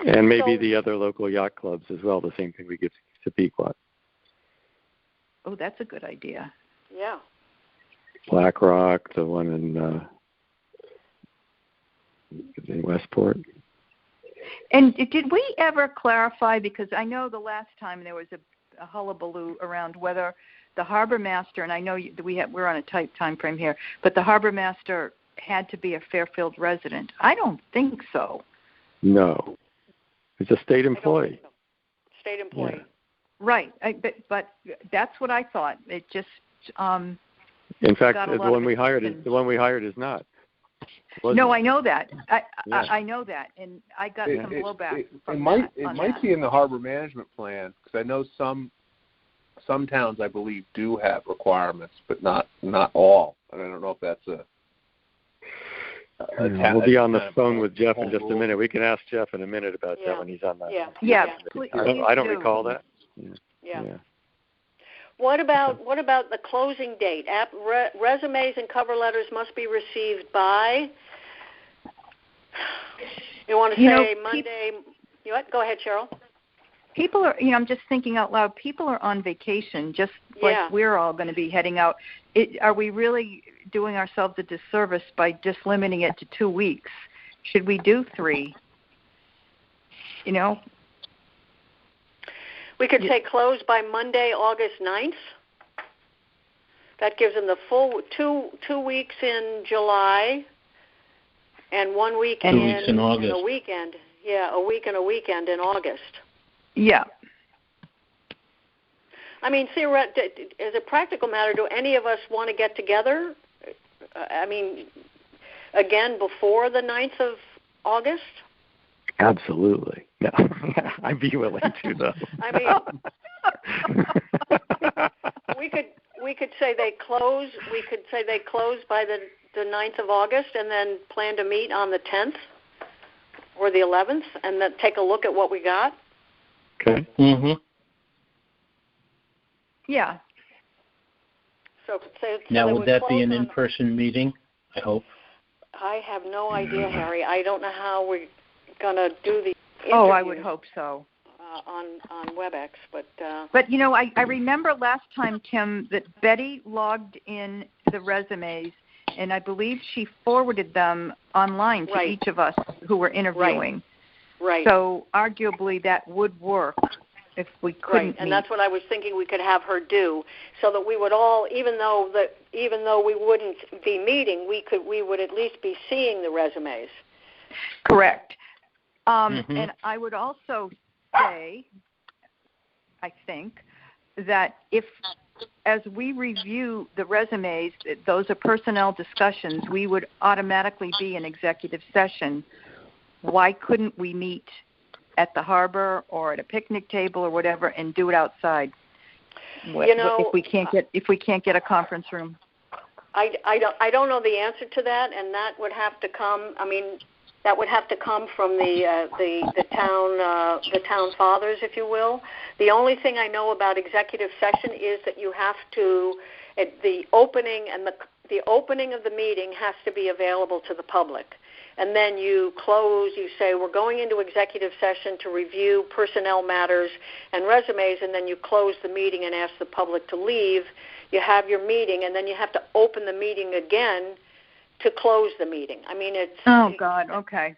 And maybe the other local yacht clubs as well. The same thing we give to Pequot. Oh, that's a good idea. Yeah. Black Rock, the one in Westport. And did we ever clarify, because I know the last time there was a hullabaloo around whether the harbor master, and I know we're on a tight time frame here, but the harbor master had to be a Fairfield resident. I don't think so. No. It's a state employee. So. State employee. Yeah. Right. But that's what I thought. It just in fact, the one we hired is not. No, I know that. I know that, and I got some blowback from that. It might be in the harbor management plan, because I know some towns, I believe, do have requirements, but not all. And I don't know if that's we'll be on the phone with Jeff in just a minute. We can ask Jeff in a minute about that when he's on that. Yeah. I don't recall that. Yeah. What about the closing date? Resumes and cover letters must be received by. You want to say Monday? Go ahead, Cheryl. People are, I'm just thinking out loud. People are on vacation, just like we're all going to be heading out. Are we really doing ourselves a disservice by just limiting it to 2 weeks? Should we do 3? We could say close by Monday, August 9th. That gives them the full 2 weeks in July and 1 week in August. A weekend. Yeah, a week and a weekend in August. Yeah. I mean, theoretically, as a practical matter, do any of us want to get together? I mean, again, before the 9th of August? Absolutely. No, I'd be willing to, though. I mean, we could say they close. We could say they close by the 9th of August, and then plan to meet on the 10th or the 11th, and then take a look at what we got. Okay. Mm-hmm. Yeah. So now, would that be an in-person meeting? I hope. I have no idea, Harry. I don't know how we're going to do the interview. Oh, I would hope so. On WebEx, but I remember last time, Tim, that Betty logged in the resumes, and I believe she forwarded them online to each of us who were interviewing. Right. So arguably that would work if we couldn't meet. And that's what I was thinking we could have her do, so that we would all, even though we wouldn't be meeting, we would at least be seeing the resumes. Correct. And I would also say, I think, that if, as we review the resumes, those are personnel discussions, we would automatically be in executive session. Why couldn't we meet at the harbor or at a picnic table or whatever and do it outside? If we can't get a conference room. I don't know the answer to that, and that would have to come. I mean, that would have to come from the town fathers, if you will. The only thing I know about executive session is that you have to, the opening of the meeting has to be available to the public. And then you close, you say, we're going into executive session to review personnel matters and resumes, and then you close the meeting and ask the public to leave. You have your meeting, and then you have to open the meeting again to close the meeting. I mean, it's... Oh, God, okay.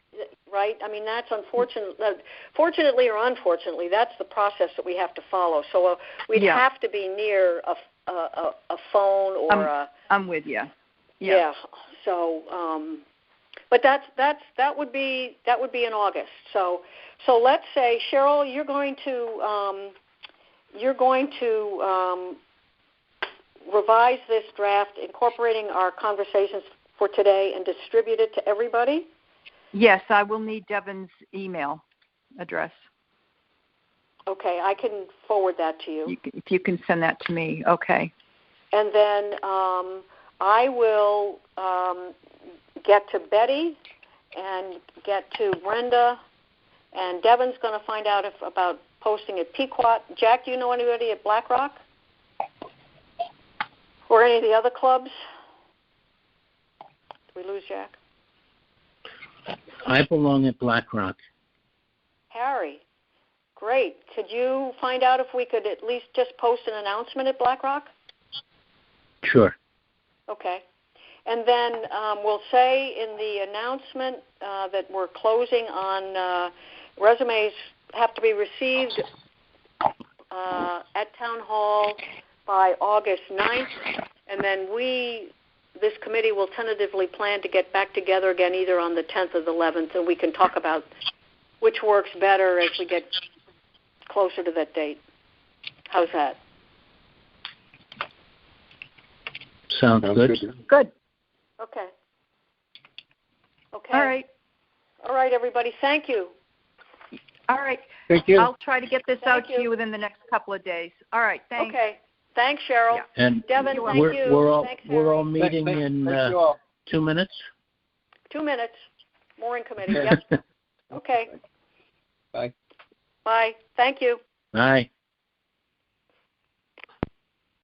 Right? I mean, that's unfortunate. Fortunately or unfortunately, that's the process that we have to follow. So we'd have to be near a phone or I'm with you. Yeah. So... But that would be in August. So let's say, Cheryl, you're going to revise this draft, incorporating our conversations for today, and distribute it to everybody. Yes, I will need Devin's email address. Okay, I can forward that to you. If you can send that to me, okay. And then I will. Get to Betty and get to Brenda, and Devin's going to find out about posting at Pequot. Jack, do you know anybody at BlackRock or any of the other clubs? Did we lose Jack? I belong at BlackRock. Harry, great. Could you find out if we could at least just post an announcement at BlackRock? Sure. Okay. And then we'll say in the announcement that we're closing on resumes have to be received at Town Hall by August 9th, and then this committee will tentatively plan to get back together again either on the 10th or the 11th, and we can talk about which works better as we get closer to that date. How's that? Sounds good. Good. Okay. Okay. All right. All right, everybody. Thank you. All right. Thank you. I'll try to get this out to you within the next couple of days. All right. Thanks. Okay. Thanks, Cheryl. Yeah. And Devin, thank we're, you. We're all, Thanks, we're all Harry. meeting in Thank you all. 2 minutes? 2 minutes. Mooring committee. Yep. Okay. Bye. Bye. Thank you. Bye.